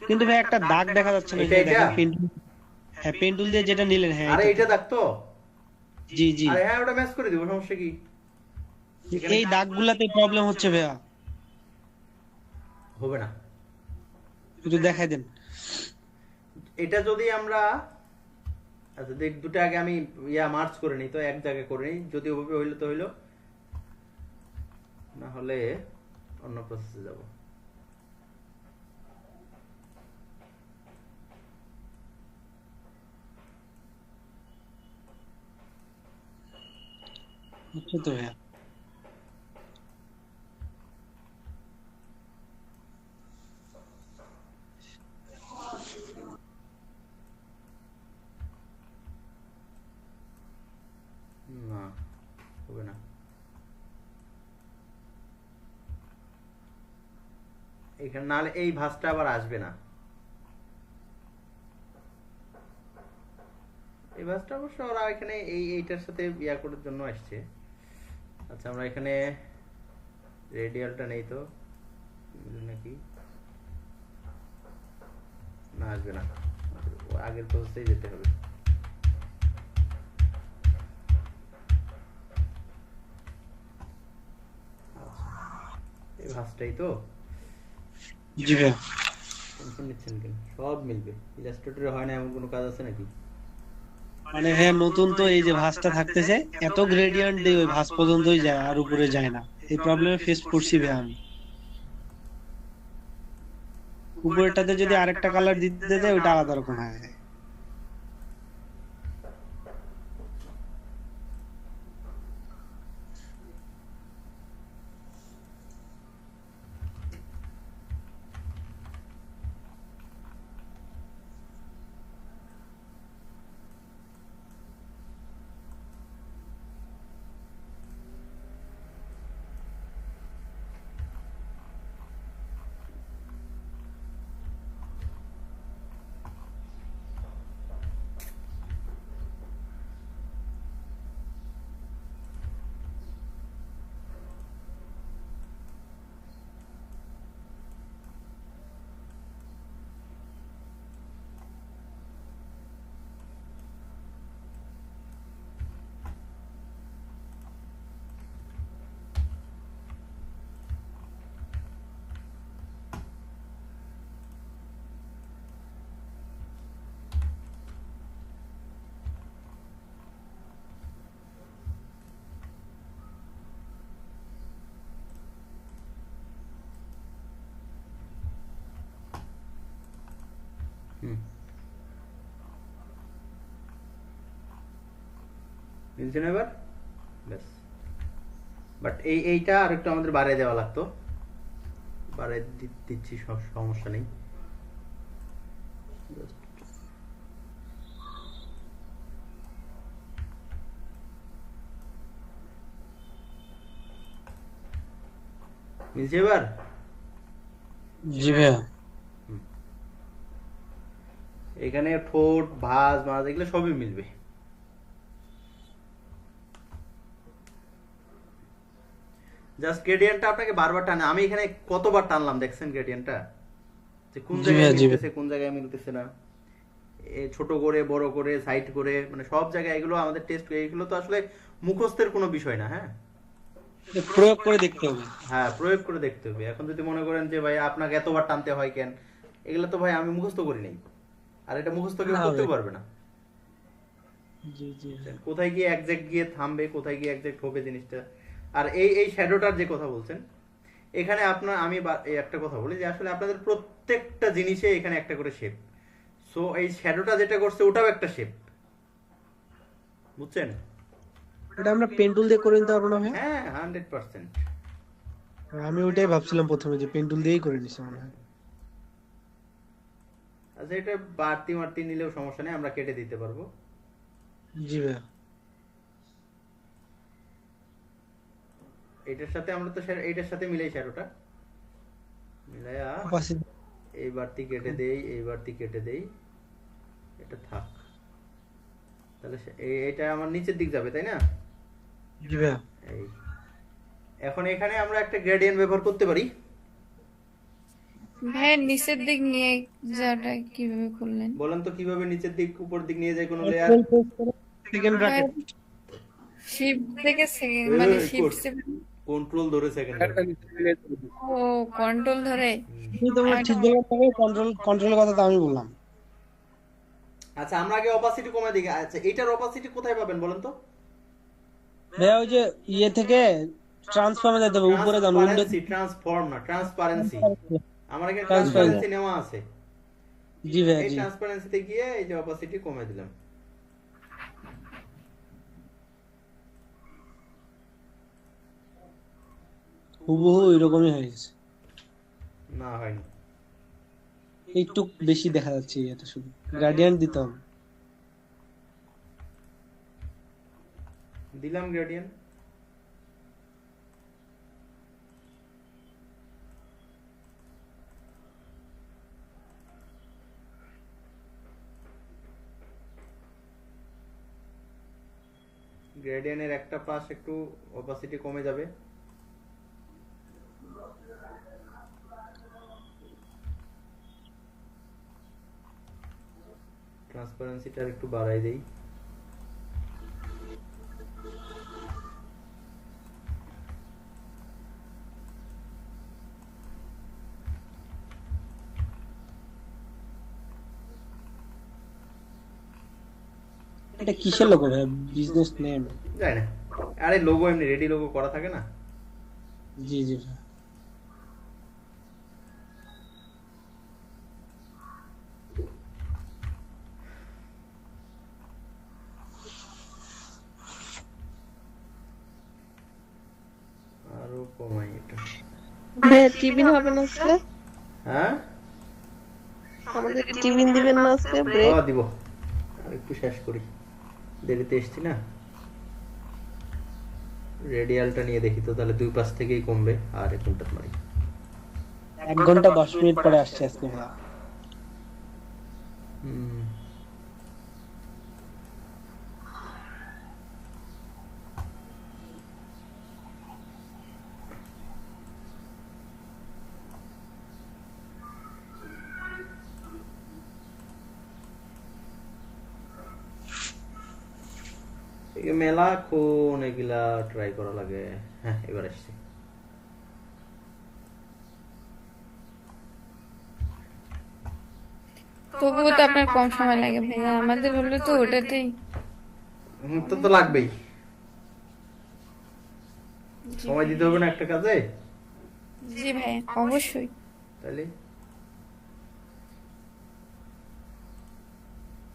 কিন্তু ভাই একটা দাগ দেখা যাচ্ছে না, এটা এই যে দেখেন এটা? Pen tool. হ্যাঁ, পেন টুল দিয়ে যেটা নিলেন, হ্যাঁ আরে এটাতে। এটা দেখতো। জি জি, আরে হ্যাঁ, ওটা ম্যাচ করে দিব, সমস্যা কি? এই দাগগুলাতে প্রবলেম হচ্ছে ভাইয়া, হবে না। একটু দেখাই দেন। এটা যদি আমরা, আচ্ছা দেখ, দুটো আগে আমি মার্চ করে নিই, তো এক জায়গায় করে নিই, যদি ওভাবে হইলো তো হইলো, না হলে অন্য প্রসেসে যাব। হচ্ছে তো ভাইয়া। না, হবে না। এখানে নাহলে এই ভাঁজটা আবার আসবে না। এই ভাঁজটা অবশ্য ওরা এখানে এইটার সাথে বিয়া করার জন্য আসছে। আচ্ছা, আমরা এখানে রেডিয়ালটা নেই তো নাকি? না, আসবে না, আগের প্রসেসেই যেতে হবে। এই ভাঁজটাই তো। জি ভাইয়া। টেনশন নিচ্ছেন কেন? সব মিলবে। ইলাস্ট্রেটরে হয় না এমন কোনো কাজ আছে নাকি? মানে হ্যাঁ, নতুন তো এই যে ভাঁজটা থাকতেছে, এত গ্রেডিয়েন্ট দিয়ে ওই ভাঁজ পর্যন্তই যায়, আর উপরে যায় না। এই প্রবলেমে ফেস করছি ভাই আমি। উপরেরটাতে যদি আরেকটা কালার দিতে দেয় ওটা আলাদা রকম হয়ে যায়। হুম, মিলছে না এবার? ব্যাস। বাট এইটা আর একটু আমাদের বাড়িয়ে দেওয়া লাগতো, বাড়িয়ে দিচ্ছি, সমস্যা নেই। মিলছে এবার? জি ভাইয়া। এখানে ঠোঁট, ভাঁজ, মাছ এগুলো সবই মিলবে। জাস্ট গ্রেডিয়েন্টটা আপনাকে বারবার টানে। আমি এখানে কতবার টানলাম দেখছেন গ্রেডিয়েন্টটা, যে কোন জি জায়গায় ভাইয়া, জি মিলতেছে কোন জায়গায় মিলতেছে না, ছোট করে বড় করে সাইড করে, মানে সব জায়গায় এগুলো আমাদের টেস্ট, এগুলো তো আসলে মুখস্থের কোনো বিষয় না। হ্যাঁ, প্রয়োগ করে দেখতে হবে। হ্যাঁ, প্রয়োগ করে দেখতে হবে। এখন যদি মনে করেন যে ভাই আপনাকে এতবার টানতে হয় কেন, এগুলো তো ভাই আমি মুখস্থ করি নাই, আর এটা মুখস্থ কেউ না করতেও ভাই। পারবে না। জি জি কোথায় গিয়ে একজ্যাক্ট গিয়ে থামবে, কোথায় গিয়ে একজ্যাক্ট হবে জিনিসটা। আর এই শ্যাডোটার যে কথা বলছেন, এখানে আপনার আমি এই একটা কথা বলি যে আসলে আপনাদের প্রত্যেকটা জিনিসে এখানে একটা করে শেপ। সো এই শ্যাডোটা যেটা করছে ওটাও একটা শেপ, বুঝছেন? এটা আমরা পেন টুল দিয়ে করে নিতে পারবো না ভাইয়া? হ্যাঁ, 100%। আমি ওইটাই ভাবছিলাম প্রথমে যে পেন টুল দিয়েই করে নিছি মনে হয়। আচ্ছা, এটা বাড়তি মারতি নিলেও সমস্যা নেই, আমরা কেটে দিতে পারবো। জি ভাইয়া। এটার সাথে আমরা তো এইটার সাথে মিলাই শ্যাডোটা মিলাইয়া Opacity- এই বাড়তি কেটে দেই, এই বাড়তি কেটে দেই, এটা থাক। তাহলে এটা আমার নিচের দিক যাবে, তাই না? জি ভাইয়া। এই এখন এখানে আমরা একটা গ্রেডিয়েন্ট ব্যবহার করতে পারি। ভাইয়া নিচের দিক নিয়ে যাওয়াটা কিভাবে করলেন? বলেন তো কিভাবে নিচের দিক উপর দিক নিয়ে যায় কোনো লেয়ার? Second bracket. শিফট থেকে মানে শিফট কন্ট্রোল ধরে সেকেন্ড। ও কন্ট্রোল ধরে। তুমি তোমরা ঠিক বললাম তবে কন্ট্রোলের কথা তো আমি বললাম। আচ্ছা, আমরা আগে অপাসিটি কমাই দিই। আচ্ছা, এটার অপাসিটি কোথায় পাবেন বলেন তো? ভাইয়া ওই যে ইয়ে থেকে ট্রান্সফর্মে যেতে হবে, উপরে যান উইন্ডো। ট্রান্সফর্ম না, ট্রান্সপারেন্সি। আমার এখানে Transparency। ট্রান্সপারেন্সি নেওয়া আছে। জি ভাইয়া এই জি। ট্রান্সপারেন্সিতে গিয়ে এই যে অপাসিটি কমাই দিলাম। হুবহু এরকমই হয়েছে, না হয়নি, একটু বেশি দেখা যাচ্ছে এটা, শুধু গ্রেডিয়েন্ট দিতে হবে। দিলাম গ্রেডিয়েন্ট। গ্রেডিয়েন্টের একটা পাশ একটু অপাসিটি কমে যাবে। ট্রান্সপারেন্সিটা একটু বাড়াই দেই। এটা কিসের লোগো ভাইয়া? Business name? যায় না, আরে লোগো এমনি রেডি লোগো করা থাকে না। জি জি ভাইয়া। আরো কমাই এটা। ভাইয়া টিফিন হবে না আজকে? হ্যাঁ, আমাদের টিফিন দিবেন না আজকে? ব্রেক? দিব। আর একটু শেষ করি, দেরিতে এসছি না। রেডিয়ালটা নিয়ে দেখি তো, তাহলে দুই পাশ থেকেই কমবে। আর কোনটা মারি? 1 ঘন্টা 10 মিনিট পরে আসছে আজকে ভাইয়া। হুম, মেলা কোন এগুলা ট্রাই করা লাগে। হ্যাঁ, এবার আসছে। তবুও তো আপনার কম সময় লাগে ভাইয়া, আমাদের হলে তো ওটাতেই। তো লাগবেই, সময় দিতে হবে না একটা কাজে। জি ভাইয়া অবশ্যই। তাহলে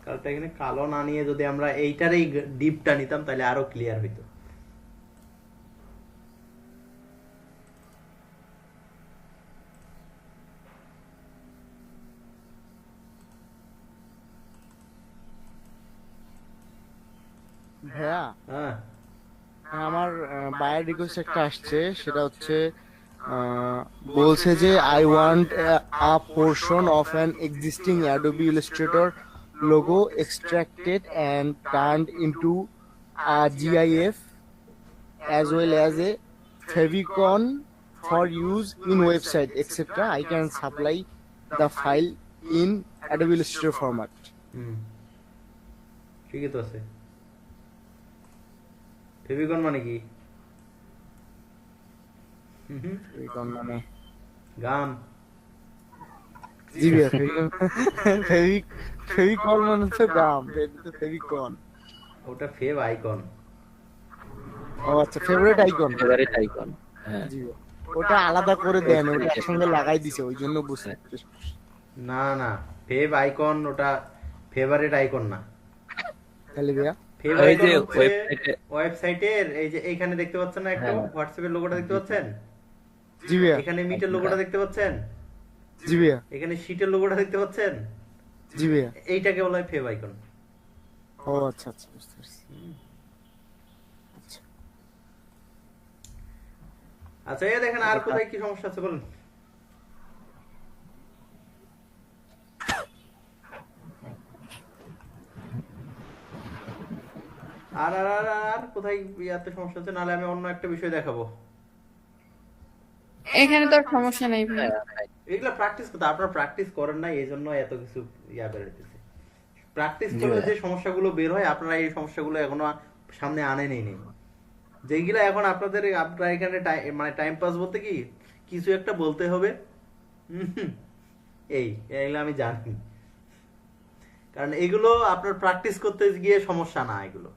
কালারটা এখানে কালো না নিয়ে যদি আমরা এইটারই ডিপটা নিতাম তাহলে আরো ক্লিয়ার হইতো। ভাইয়া হ্যাঁ আমার বায়ার রিকোয়েস্ট একটা আসছে, সেটা হচ্ছে বলছে যে I want a portion of an existing Adobe Illustrator logo extracted and turned into a GIF as well as a favicon for use in website etc. I can supply the file in Adobe Illustrator format. হুম ঠিকই তো আছে। Favicon মানে কি? Favicon মানে গাম। জি ভাইয়া, favicon মানে তো গাম, এটা তো ফেভিকন। ওটা ফেভ আইকন। ও আচ্ছা, ফেভারিট আইকন। Favourite icon. হ্যাঁ জি ভাইয়া। ওটা আলাদা করে দেন, ওটা একসঙ্গে লাগাই দিছে ওই জন্য বুঝতে। না না, ফেভ আইকন ওটা ফেভারিট আইকন না। তাহলে ভাইয়া ফেভ ওই আইকন যে হচ্ছে ওয়েবসাইটে ওয়েবসাইটের এই যে এইখানে দেখতে পাচ্ছেন না একটা হ্যাঁ। হোয়াটসঅ্যাপের লোগোটা দেখতে পাচ্ছেন? জি ভাইয়া, এখানে মিটের লোগোটা দেখতে পাচ্ছেন? জি ভাইয়া, এখানে শীটের লোগোটা দেখতে পাচ্ছেন? জি ভাইয়া। এইটাকে বলা হয় ফেভ আইকন। ও আচ্ছা আচ্ছা, বুঝতে পারছি। আচ্ছা এই দেখেন আর কোথায় কি সমস্যা আছে বলুন। আর আর আর আর কোথায় ইয়াতে সমস্যা আছে, নাহলে আমি অন্য একটা বিষয় দেখাবো। এখানে তো আর সমস্যা নেই ভাই। এগুলা প্র্যাকটিস করতে, আপনারা প্র্যাকটিস করেন না, এই জন্য এত কিছু ইয়া বেরোতেছে। প্র্যাকটিস করলে যে সমস্যাগুলো বের হয়, আপনারা এই সমস্যাগুলো এখনো সামনে আনেনই নেই। যেগুলা এখন আপনাদের আপনারা এখানে মানে টাইম পাস বলতে কি কিছু একটা বলতে হবে, এইগুলো আমি জানি, কারণ এগুলো আপনার প্র্যাকটিস করতে গিয়ে সমস্যা না। এগুলো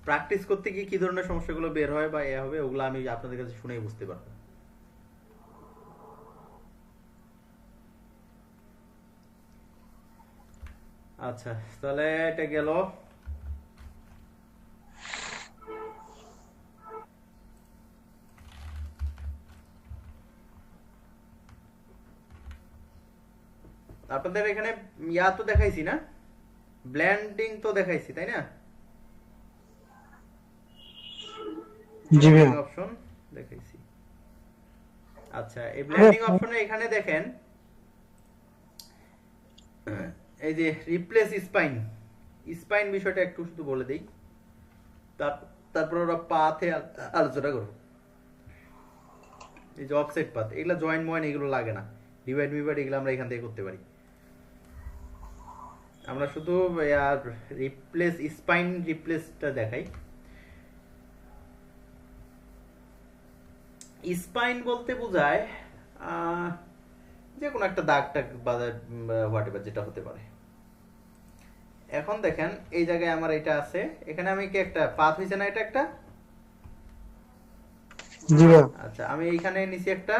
প্র্যাকটিস করতে গিয়ে কি ধরনের সমস্যাগুলো বের হয় বা এ হবে, ওগুলো আমি আপনাদের কাছে শুনেই বুঝতে পারবো। আচ্ছা তাহলে এটা গেল। আপনাদের এখানে ইয়া তো দেখাইছি না, ব্লেন্ডিং তো দেখাইছি তাই না? জি ভাইয়া। অপশন দেখাইছি। আচ্ছা এই ব্লেন্ডিং অপশনে এখানে দেখেন এই যে রিপ্লেস স্পাইন, স্পাইন বিষয়টা একটু শুধু বলে দেই, তারপর ওরা পাথে আলোচনা করব। এই যে অফসেট পাথ, এগুলা জয়েন ময়েন এগুলো লাগে না, ডিভাইড ডিভাইড এগুলো আমরা এখান থেকে করতে পারি। আমরা শুধু রিপ্লেস স্পাইন রিপ্লেসটা দেখাই। স্পাইন বলতে বোঝায় যে কোনো একটা দাগ টাগ বা হোয়াটএভার যেটা হতে পারে। এখন দেখেন এই জায়গায় আমার এটা আছে, এখানে আমি কি একটা পাথ হইছে না, এটা একটা। জি ভাইয়া। আচ্ছা আমি এইখানে নিছি একটা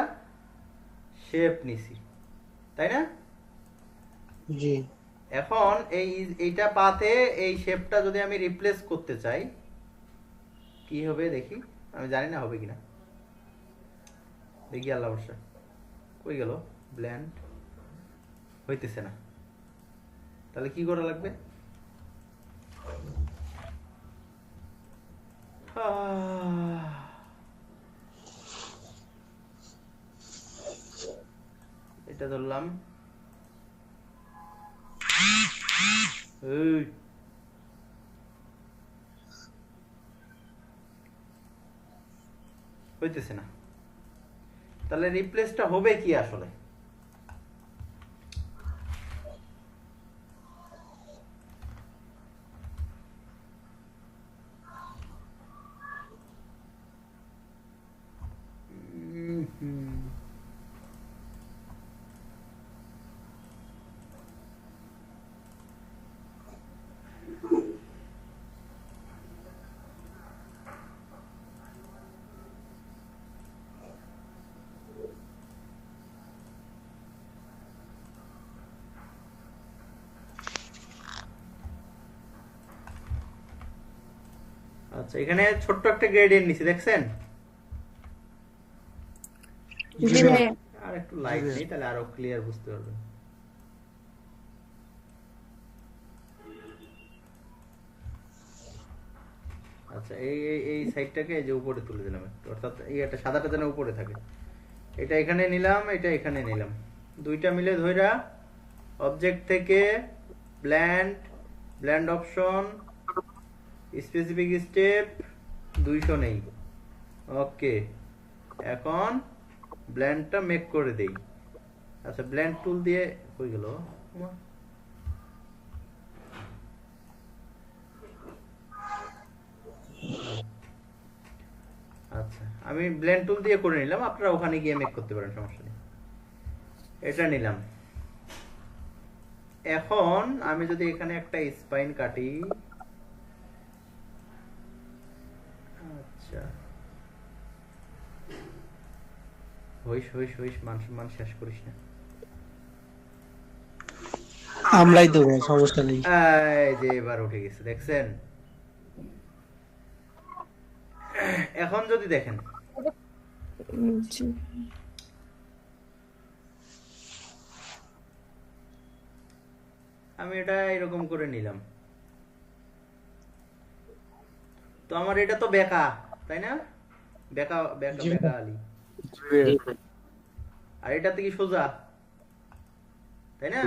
শেপ নিছি, তাই না? জি। এখন এইটা পাথে এই শেপটা যদি আমি রিপ্লেস করতে চাই কি হবে দেখি, আমি জানি না হবে কিনা, দেখি আল্লাহ ভরসা। কই গেল ব্ল্যান্ড, হইতেছে না, তাহলে কি করা লাগবে? এটা ধরলাম, এই হইতেছে না, তাহলে রিপ্লেসটা হবে কি আসলে? আচ্ছা, এখানে ছোট্ট একটা গ্রেডিয়েন্ট নিছি, দেখছেন? জি ভাইয়া। আর একটু লাইট নেই, তাহলে আরো ক্লিয়ার বুঝতে পারবেন। আচ্ছা, এই এই এই সাইডটাকে এই যে উপরে তুলে দিলাম একটু, অর্থাৎ এই একটা সাদাটা যেন উপরে থাকে। এটা এখানে নিলাম, এটা এখানে নিলাম, দুইটা মিলে ধইরা অবজেক্ট থেকে ব্ল্যান্ড অপশন, স্পেসিফিক স্টেপ 200 নেই। ওকে, এখন ব্ল্যান্ডটা মেক করে দেই। আচ্ছা, ব্ল্যান্ড টুল দিয়ে হয়ে গেল। আচ্ছা, আমি ব্লেন্ড টুল দিয়ে করে নিলাম, আপনারা ওখানে গিয়ে মেক করতে পারেন, সমস্যা নেই। এটা নিলাম। এখন আমি যদি এখানে একটা স্পাইন কাটি, আচ্ছা, হইস হইস হইস, মান শেষ করিস না। আমরাই তো ভাই, সমস্যা নেই। এই যে এবার উঠে গেছে, দেখছেন? এখন যদি দেখেন, জি। আমি এটা এরকম করে নিলাম, তো আমার এটা তো বেকা, তাই না? বেকা বেকা বেকা আলী। আর এটা কি সোজা, তাই না?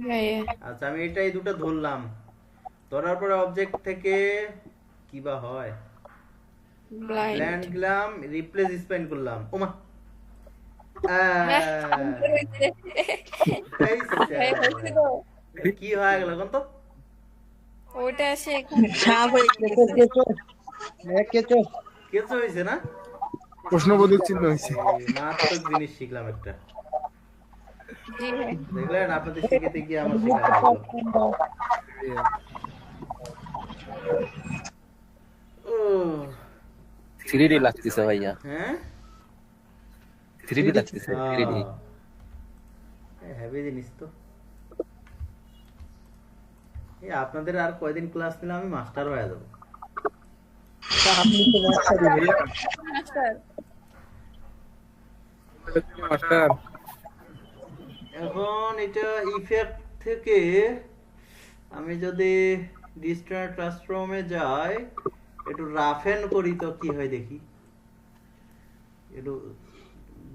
ভাইয়া আচ্ছা, আমি এটাই দুটো ধরলাম, ধরার পরে অবজেক্ট থেকে কি বা হয়, ব্লাইন্ড ব্ল্যান্ড গেলাম, রিপ্লেস স্পেন্ড করলাম। ওমা, কি হয়ে গেল কোন তো? ওটা এসে এখানে সাপ হয়ে গেছে। কেঁচো হয়েছে না? প্রশ্নবোধক চিহ্ন হয়েছে। মারাত্মক জিনিস শিখলাম একটা, জি ভাই দেখলেন? আপনাদের শিখেতে গিয়ে আমার শেখা হলো। ও 3D লাগতেছে ভাইয়া, হ্যাঁ, 3D লাগতেছে, 3D। হেভি জিনিস তো। এই আপনাদের আর কয়দিন ক্লাস নিলে আমি মাস্টার হয়ে যাবো। আপনি তো মাস্টারই ভাইয়া। মাস্টার এখন এটা ইফেক্ট থেকে আমি যদি ডিজিটাল ট্রান্সফর্মে যাই, একটু রাফেন করি তো কি হয় দেখি, একটু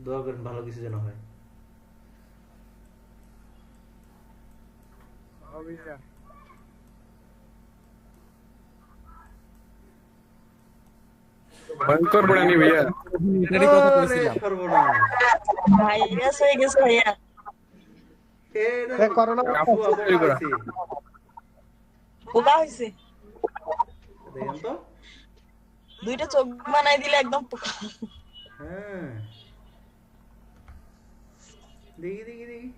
দোয়া করেন ভালো কিছু যেন হয়। ভয়ঙ্কর বড়ানি ভাইয়া, এটারই কথা ওরে কইছিলাম। সর্বনাশ। ভাইরাস হয়ে গেছে ভাইয়া এরে করোনা আপু তৈরি করা। আছি। পোকা হয়েছে দেখেন তো, দুইটা চোখ বানাই দিলে একদম পোকা হ্যাঁ, দেখি দেখি দেখি।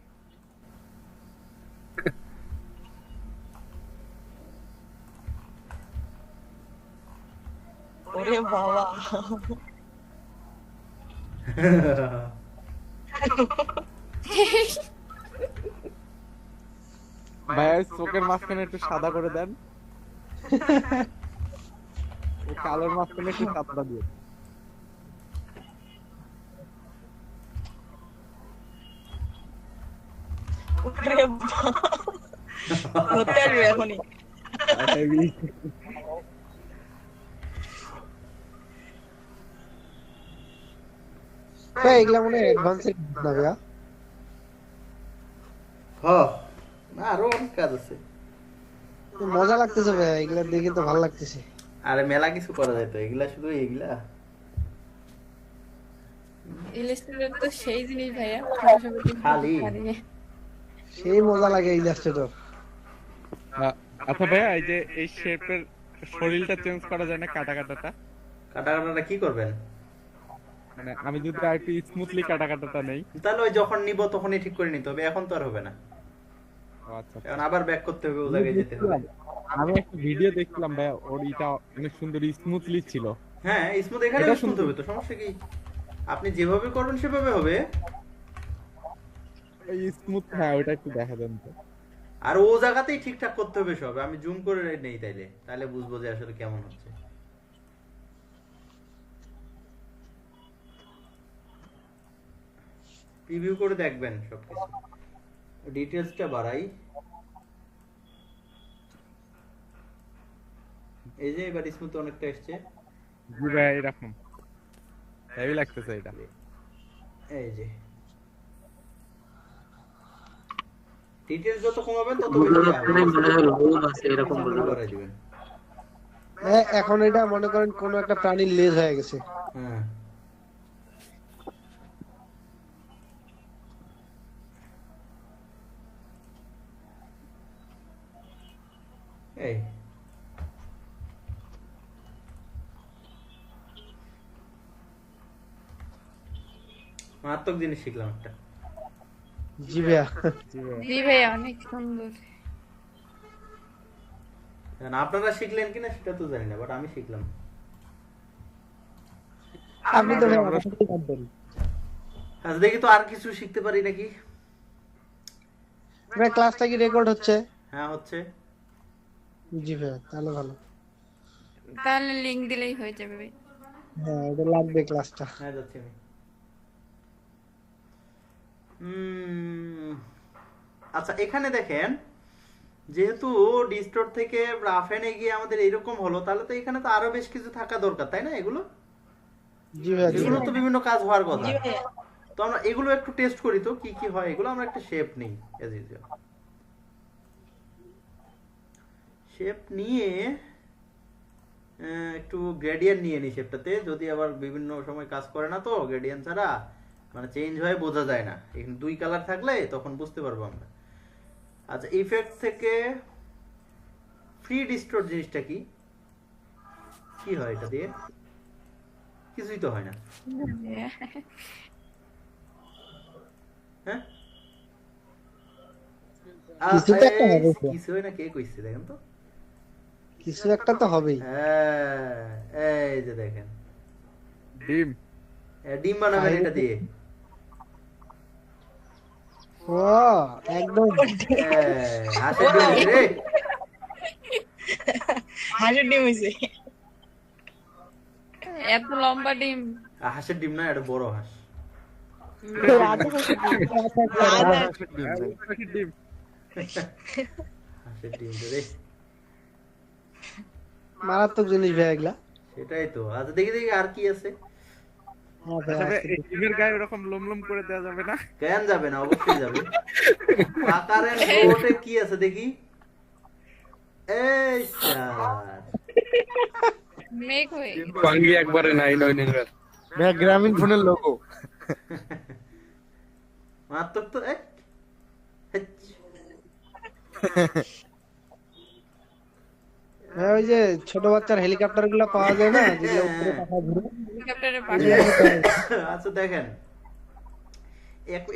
ওরে বাবা ভাইয়া চোখের মাঝখানে একটু সাদা করে দেন, এই কালোর মাঝখানে একটু সাদা দিয়ে। ওরে বাবা হতে আসবে এখনই ভাই এগুলা মনে হয় অ্যাডভান্স না ভাইয়া। আরো অনেক কাজ আছে। মজা লাগতেছে ভাইয়া, এগুলা দেখে তো ভালো লাগতেছে। আরে মেলা কিছু করা যায় তো, এগুলা শুধু এগুলা। ইলাস্ট্রেটর তো সেই জিনিস ভাইয়া খালি সেই মজা লাগে ইলাস্ট্রেটর। আচ্ছা ভাইয়া, এই যে এই শেপের শরীরটা চেঞ্জ করা যায় না, কাটাটা? কাটাকাটাটা কি করবেন? মানে আমি যদি আর একটু স্মুথলি কাটাটা নেই। তাহলে ওই যখন নিব তখনই ঠিক করে নিতে হবে, এখন তো আর হবে না। আচ্ছা, এখন আবার ব্যাক করতে হবে, ও জায়গায় যেতে হবে। আমি একটা ভিডিও দেখছিলাম ভাইয়া, ওর এটা অনেক সুন্দর স্মুথলি ছিল। হ্যাঁ, স্মুথ এখানে এটা স্মুথ হবে তো, সমস্যা কি? আপনি যেভাবে করবেন সেভাবে হবে। এই স্মুথ, হ্যাঁ ওটা একটু দেখা দেন তো। আর ও জায়গাতেই ঠিকঠাক করতে হবে সব। আমি জুম করে নেই, তাইলে বুঝবো যে আসলে কেমন হচ্ছে। প্রিভিউ করে দেখবেন সবকিছু। ডিটেইলসটা বাড়াই। এই যে এবার স্মুথ অনেকটা এসছে। জি ভাই এরকম হেভি লাগতেছে এটা। এই যে ডিটেইলস যত কমাবেন তত বেশি বাড়াই দিবেন। এখন এটা মনে করেন কোন একটা প্রাণীর লেজ হয়ে গেছে। হ্যাঁ এই মারাত্মক জিনিস শিখলাম একটা। জি ভাইয়া। জি ভাইয়া অনেক সুন্দর। আপনারা শিখলেন কিনা সেটা তো জানি না, বাট আমি শিখলাম। আপনি তো ভাইয়া জানতেন। আজ দেখি তো আর কিছু শিখতে পারি নাকি। ভাই ক্লাসটা কি রেকর্ড হচ্ছে? হ্যাঁ হচ্ছে। জি ভাইয়া তাহলে ভালো। তাহলে লিংক দিলেই হয়ে যাবে ভাই। হ্যাঁ এটা লাগবে ক্লাসটা। হ্যাঁ যাচ্ছি আমি। আচ্ছা এখানে দেখেন, যেহেতু ডিস্টোর থেকে রাফেনে গিয়ে আমাদের এরকম হলো, তাহলে তো এখানে তো আরো বেশ কিছু থাকা দরকার, তাই না? এগুলো জি ভাইয়া। এগুলো তো বিভিন্ন কাজ হওয়ার কথা। তো আমরা এগুলো একটু টেস্ট করি তো কি কি হয়। এগুলো আমরা একটা শেপ নিই, শেপ নিয়ে একটু গ্রেডিয়েন্ট নিয়ে নিই শেপটাতে। যদি আবার বিভিন্ন সময় কাজ করে না তো গ্রেডিয়েন্ট ছাড়া, মানে চেঞ্জ হয় বোঝা যায় না। এখানে দুই কালার থাকলে তখন বুঝতে পারবো আমরা। আচ্ছা ইফেক্ট থেকে ফ্রি ডিস্টোর্ট জিনিসটা কি কি হয়? এটা দিয়ে কিছুই তো হয় না। হ্যাঁ কিছু তো একটা হবে। কিছু হয় না, কে কইছে দেখেন তো? কিছু একটা তো হবেই। হ্যাঁ এই যে দেখেন ডিম ডিম বানাবেন এটা দিয়ে। ও একদম হাঁসের ডিম রে, হাঁসের ডিম হইছে। এত লম্বা ডিম। হাঁসের ডিম না, এটা বড় হাঁস। ডিম হাঁসের ডিম রে, মারাত্মক জিনিস ভাইয়া এগুলা। সেটাই তো। আচ্ছা দেখি দেখি আর কি আছে। হ্যাঁ ভাইয়া, এই ডিমের গায়ে ওরকম লোম করে দেওয়া যাবে না? কেন যাবে না, অবশ্যই যাবে। আকারের ওটে কি আছে দেখি। এই স্যার মেক হয়ে পাঙ্গি একবারে নাই নয় নিন। ভাইয়া গ্রামীণ ফোনের লোগো। মারাত্মক তো। হ্যাঁ ওই যে ছোট বাচ্চার হেলিকপ্টার গুলা পাওয়া যায় না, যেগুলো উপরে পাখা ঘুরে। হেলিকপ্টারের পাশে। আচ্ছা দেখেন,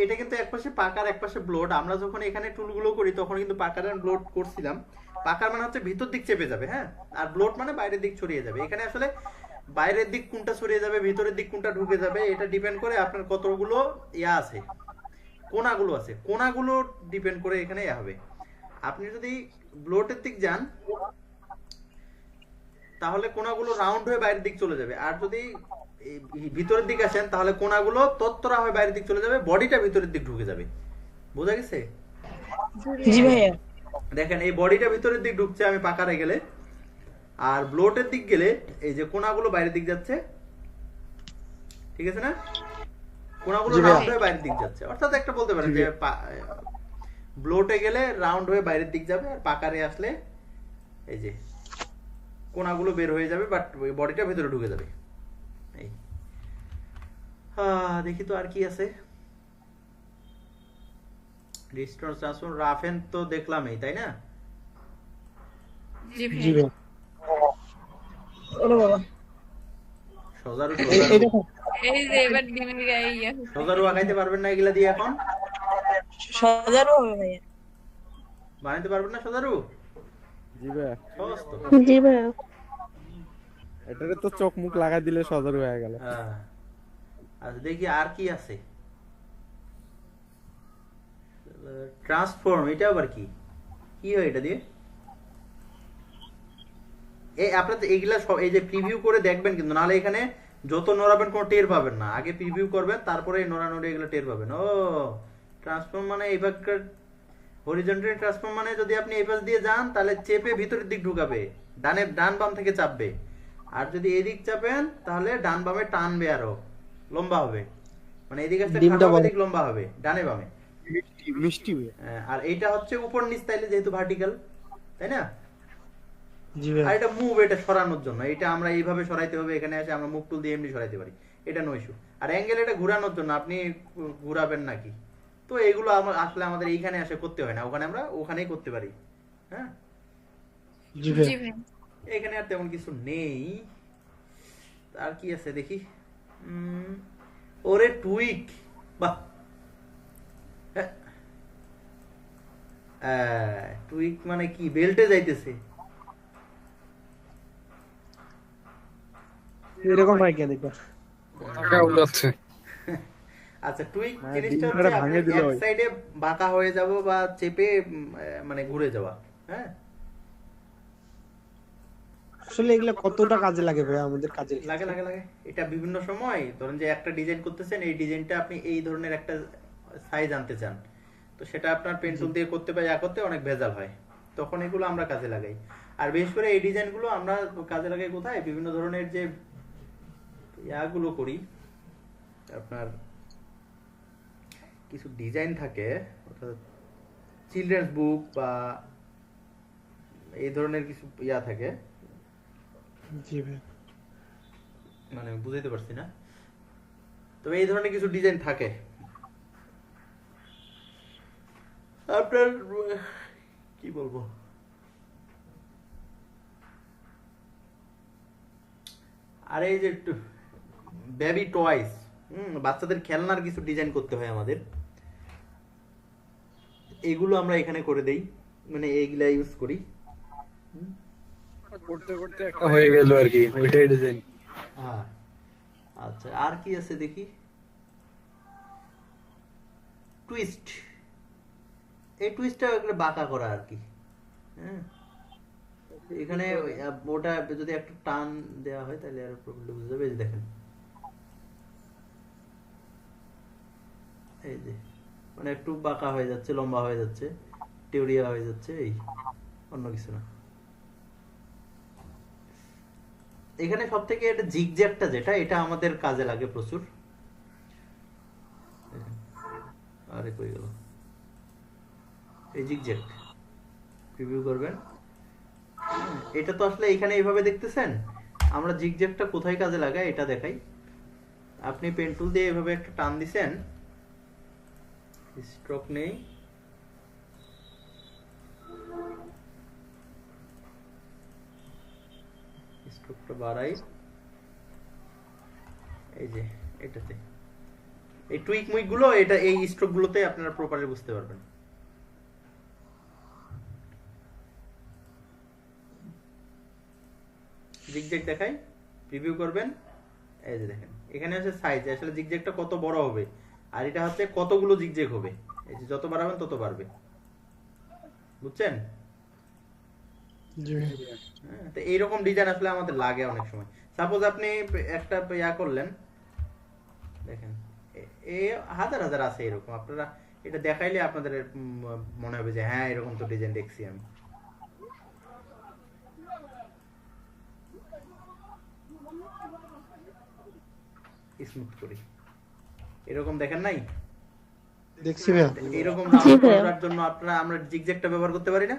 এটা কিন্তু একপাশে পাকার একপাশে ব্লোড। আমরা যখন এখানে টুলগুলো করি তখন কিন্তু পাকার আর ব্লোড করছিলাম। পাকার মানে হচ্ছে ভিতর দিক চেপে যাবে, হ্যাঁ, আর ব্লোড মানে বাইরের দিক ছড়িয়ে যাবে। এখানে আসলে বাইরের দিক কোনটা ছড়িয়ে যাবে, ভিতরের দিক কোনটা ঢুকে যাবে, এটা ডিপেন্ড করে আপনার কতগুলো ইয়া আছে, কোনাগুলো আছে, কোনাগুলো ডিপেন্ড করে এখানে ইয়া হবে। আপনি যদি ব্লোডের দিক যান তাহলে কোনাগুলো রাউন্ড হয়ে বাইরের দিক চলে যাবে, আর যদি ভিতরের দিক আসেন তাহলে কোনাগুলো তত্তরা হয়ে বাইরের দিক চলে যাবে, বডিটা ভিতরের দিক ঢুকে যাবে। বোঝা গেছে? জি ভাইয়া। দেখেন এই বডিটা ভিতরের দিক ঢুকছে আমি পাকারে গেলে, আর ব্লোটের দিক গেলে এই যে কোনাগুলো বাইরের দিক যাচ্ছে, ঠিক আছে না? কোনাগুলো রাউন্ড হয়ে বাইরের দিক যাচ্ছে। অর্থাৎ একটা বলতে পারেন যে ব্লোটে গেলে রাউন্ড হয়ে বাইরের দিক যাবে, আর পাকারে আসলে এই যে কোনাগুলো বের হয়ে যাবে, বাট বডিটা ভিতরে ঢুকে যাবে। এই দেখি তো আর কি আছে। ডিস্টেন্স ট্রান্সফর্ম রাফেন তো দেখলামই, তাই না? জি জি ভাই। ভাইয়া। ওরে বাবা। সজারু এই যে এবার ডিমের গায়ে ইয়া হচ্ছে। সজারু আঁকাইতে পারবেন না এগুলা দিয়ে এখন? সজারও হবে ভাইয়া। বানাইতে পারবেন না সজারু? জি ভাই, সহজ তো। জি ভাইয়া। এটারে তো চোখ মুখ লাগাই দিলে সজারু হয়ে গেল। হ্যাঁ। আচ্ছা দেখি আর কি আছে। ট্রান্সফর্ম, এটা আবার কি কি হয় এটা দিয়ে? এই আপনারা তো এইগুলা সব এই যে প্রিভিউ করে দেখবেন কিন্তু, নাহলে এখানে যত নড়াবেন কোনো টের পাবেন না, আগে প্রিভিউ করবেন তারপরে নড়ানড়ি এগুলো টের পাবেন। ও ট্রান্সফর্ম মানে এইভাবে হরিজন্টাল ট্রান্সফর্ম মানে যদি আপনি এই পাশ দিয়ে যান তাহলে চেপে ভিতরের দিক ঢুকাবে, ডান বাম থেকে চাপবে। আর যদি এদিক চাপেন তাহলে ডান বামে টানবে, আরো লম্বা হবে, মানে এদিকে আসলে ডিমটা খাটো হবে, বড়। এদিক লম্বা হবে ডানে বামে। মিষ্টি ভাইয়া। আর এইটা হচ্ছে উপর নিচ তাইলে যেহেতু ভার্টিক্যাল, তাই না? জি আর ভাইয়া। এটা মুভ, এটা সরানোর জন্য, এটা আমরা এইভাবে সরাইতে হবে, এখানে এসে আমরা মুভ টুল দিয়ে এমনি সরাইতে পারি, এটা নো ইস্যু। আর অ্যাঙ্গেল এটা ঘোরানোর জন্য, আপনি ঘুরাবেন নাকি, তো এগুলো আসলে আমাদের এইখানে এসে করতে হয় না, ওখানে আমরা ওখানেই করতে পারি। হ্যাঁ, জি ভাইয়া। জি ভাই। এখানে আর তেমন কিছু নেই। আর কি আছে দেখি। ওরে টুইক, বাহ, টুইক মানে কি, বেল্টে যাইতেছে? এরকম হয় কেন এটা? আচ্ছা, টুইক মানে জিনিসটা ডিমটা হচ্ছে আপনি ভাঙে দিলে এক হয়। সাইডে বাঁকা হয়ে যাব বা চেপে মানে ঘুরে যাওয়া। হ্যাঁ, আসলে এগুলো কতটা কাজে লাগে ভাইয়া আমাদের কাজে? লাগে লাগে লাগে। এটা বিভিন্ন সময় ধরেন যে একটা ডিজাইন করতেছেন, এই ডিজাইনটা আপনি এই ধরনের একটা সাইজ আনতে চান, তো সেটা আপনার পেন্সিল দিয়ে করতে বা করতে অনেক ভেজাল হয়, তখন এগুলো আমরা কাজে লাগাই। আর বিশেষ করে এই ডিজাইনগুলো আমরা কাজে লাগাই কোথায়, বিভিন্ন ধরনের যে ইয়াগুলো করি, আপনার কিছু ডিজাইন থাকে, চিলড্রেন্স বুক বা এই ধরনের কিছু ইয়া থাকে, জি ভাইয়া। মানে বুঝাইতে পারছি না, তবে এই ধরনের কিছু ডিজাইন থাকে আপনার, কি বলবো, আর এই যে বেবি টয়স, বাচ্চাদের খেলনার কিছু ডিজাইন করতে হয় আমাদের, এগুলো আমরা এখানে করে দেই, মানে এইগুলা ইউজ করি। করতে করতে একটা হয়ে গেল আর কি, ওইটাই ডিজাইন। হ্যাঁ, আচ্ছা, আর কি আছে দেখি। টুইস্ট, এই টুইস্টটা একটা বাঁকা করা আর কি। হ্যাঁ, এখানে ওটা যদি একটু টান দেওয়া হয় তাহলে আর প্রবলেম বুঝে যাবে। এই যে দেখেন, এই যে মানে একটু বাঁকা হয়ে যাচ্ছে, লম্বা হয়ে যাচ্ছে, টেউরিয়া হয়ে যাচ্ছে, এই অন্য কিছু না। এখানে সব থেকে এটা জিগজ্যাগটা যেটা, এটা আমাদের কাজে লাগে প্রচুর। আরে কই গেল এই জিগজ্যাগ, প্রিভিউ করবেন। এটা তো আসলে এখানে এইভাবে দেখতেছেন, আমরা জিগজ্যাগটা কোথায় কাজে লাগাই এটা দেখাই। আপনি পেন টুল দিয়ে এভাবে একটা টান দিছেন, স্ট্রোক নেই, স্ট্রোকটা বাড়াই, এই যে এটাতে এই টুইক মুইক গুলো, এটা এই স্ট্রোক গুলোতে আপনারা প্রপারলি বুঝতে পারবেন। জিগজ্যাগ দেখাই, প্রিভিউ করবেন। এই যে দেখেন, এখানে আছে সাইজ, আসলে জিগজ্যাগটা কত বড় হবে, আর এটা হচ্ছে কতগুলো জিগজ্যাগ হবে। এই যে যত বাড়াবেন তত বাড়বে, বুঝছেন? জি ভাইয়া। হ্যাঁ, তো এইরকম ডিজাইন আসলে আমাদের লাগে অনেক সময়। সাপোজ আপনি একটা ইয়া করলেন, দেখেন এ হাজার হাজার আছে এরকম, আপনারা এটা দেখাইলে আপনাদের মনে হবে যে হ্যাঁ এরকম তো ডিজাইন দেখছি আমি। স্মুথ করি, এরকম দেখেন নাই? দেখছি ভাইয়া। এরকম জি ভাইয়া। করার জন্য আপনারা আমরা জিগজ্যাগটা ব্যবহার করতে পারি না?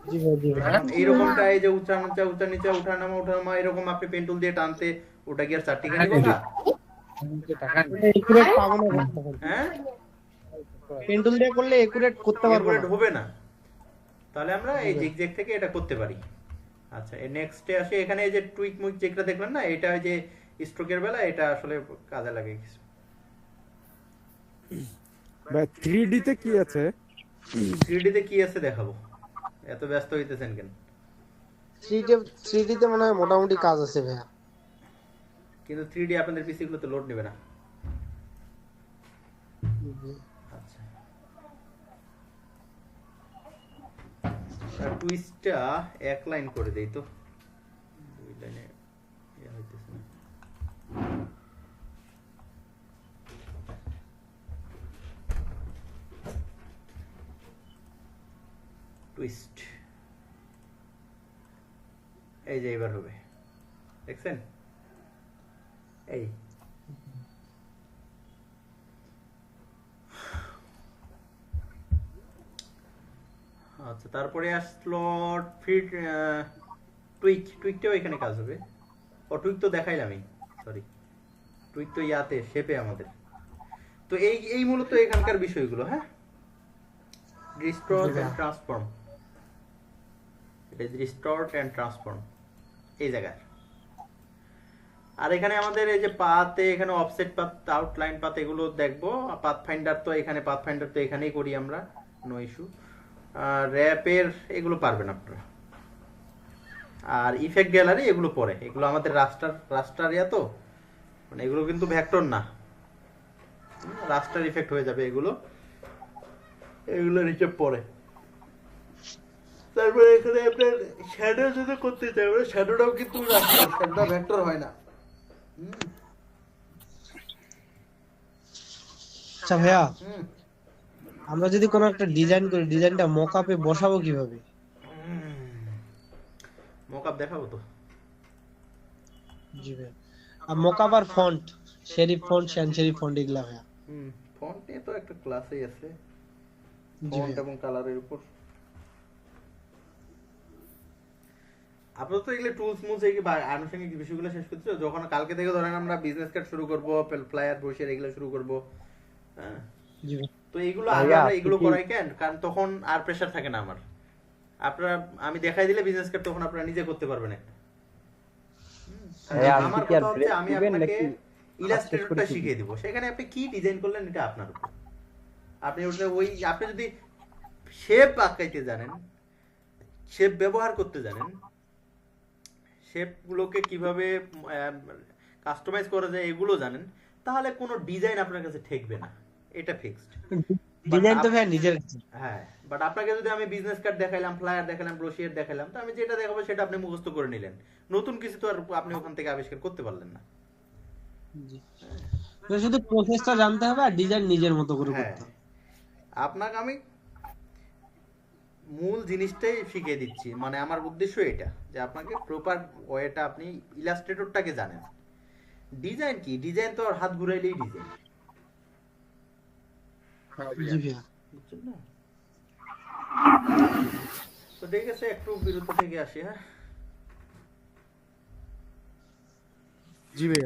জি ভাইয়া, জি ভাইয়া। এইরকমটা, এই যে উঁচা নিচা উঁচা নিচা উঠা নামা এরকম আপনি পেন্টুল দিয়ে টানতে, ওটা কি আর চারটিখানি কথা? একুরেট পাবো না তখন। হ্যাঁ, পেন্টুল দিয়ে করলে একুরেট করতে পারবো না। Accurate হবে না, তাহলে আমরা এই জিগজ্যাগ থেকে এটা করতে পারি। আচ্ছা, এই নেক্সটে আসে, এখানে এই যে টুইক মুইক যেটা দেখলেন না, এটা ওই যে স্ট্রোকের বেলা এটা আসলে কাজে লাগে কিছু। ভাই 3D তে কি আছে? 3D তে কি আছে দেখাবো, এত ব্যস্ত হইতেছেন কেন? 3D তে মনে হয় মোটামুটি কাজ আছে ভাইয়া। কিন্তু 3D আপনাদের পিসি গুলোতে লোড নেবে না। আচ্ছা, টুইস্টটা এক লাইন করে দেই তো, দুই লাইনে ইয়া হইতেছে না। টুইস্ট, এই যে এবার হবে, দেখছেন? এই আচ্ছা, তারপরে আসলো ফিট টুইকটাও এখানে কাজ হবে। ও টুইক তো দেখাইলামই, সরি, টুইক তো ইয়াতে শেপে আমাদের। তো এই মূলত এখানকার বিষয়গুলো। হ্যাঁ, ডিস্টর্ট এন্ড ট্রান্সফর্ম, এটা ডিস্টর্ট এন্ড ট্রান্সফর্ম এই জায়গায়। আর এখানে আমাদের এই যে পাতে, এখানে অফসেট পাথ, আউটলাইন পাথ, এগুলো দেখবো। পাথফাইন্ডার তো এখানেই করি আমরা, নো ইস্যু। র্যাপের এগুলো পারবেন আপনারা। আর ইফেক্ট গ্যালারি এগুলো পরে, এগুলো আমাদের রাস্টার ইয়া তো, মানে এগুলো কিন্তু ভেক্টর না, রাস্টার ইফেক্ট হয়ে যাবে এগুলো নিচে পরে। তারপরে এখানে আপনার শ্যাডো যদি করতে চাই, শ্যাডোটাও কিন্তু রাস্টার, শ্যাডোটা ভেক্টর হয় না। আচ্ছা ভাইয়া, আমরা যদি কোনো একটা ডিজাইন করি, ডিজাইনটা মকআপে বসাবো কিভাবে? মকআপ দেখাবো তো। জি ভাইয়া। আর মকআপ আর font, serif font, sans serif font, এগুলা ভাইয়া। ফন্ট নিয়ে তো একটা ক্লাসই আছে, জি ফন্ট ভাইয়া। এবং কালারের উপর। আপাতত এগুলো টুলস মুলস এই আনুষঙ্গিক বিষয়গুলো শেষ করছো। যখন কালকে থেকে ধরেন আমরা বিজনেস কার্ড শুরু করবো, ফ্লায়ার ব্রোশার এগুলো শুরু করবো, হ্যাঁ, জি ভাইয়া। তো এইগুলো আগে আমরা এগুলো করাই কেন? কারণ তখন আর প্রেসার থাকে না আমার। আপনারা, আমি দেখাই দিলে বিজনেস কার্ড তখন আপনারা নিজে করতে পারবেন একটা। আমার কথা হচ্ছে আমি আপনাকে ইলাস্ট্রেটরটা শিখিয়ে দিব, সেখানে আপনি কি ডিজাইন করলেন এটা আপনার উপর। আপনি আপনি যদি শেপ আঁকাইতে জানেন, শেপ ব্যবহার করতে জানেন, শেপগুলোকে কিভাবে কাস্টমাইজ করা যায় এগুলো জানেন, তাহলে কোনো ডিজাইন আপনার কাছে ঠেকবে না, এটা ফিক্সড। ডিজাইন তো ভাইয়া নিজের কাছে। হ্যাঁ, বাট আপনাকে যদি আমি বিজনেস কার্ড দেখাইলাম, ফ্লায়ার দেখালাম, ব্রোশিয়ার দেখাইলাম, তো আমি যেটা দেখাবো সেটা আপনি মুখস্থ করে নিলেন, নতুন কিছু তো আর আপনি ওখান থেকে আবিষ্কার করতে পারলেন না। জি। তো শুধু প্রসেসটা জানতে হবে আর ডিজাইন নিজের মতো করে হ্যাঁ, করতে হবে। আপনাকে আমি মূল জিনিসটাই শিখিয়ে দিচ্ছি, মানে আমার উদ্দেশ্য এটা যে আপনাকে প্রপার ওয়েটা, আপনি ইলাস্ট্রেটরটাকে জানেন। ডিজাইন কি? ডিজাইন তো আর হাত ঘুরাইলেই ডিজাইন, জি ভাইয়া। বুঝছেন না? তো ঠিক আছে, একটু বিরত থেকে আসি। হ্যাঁ, জি ভাইয়া।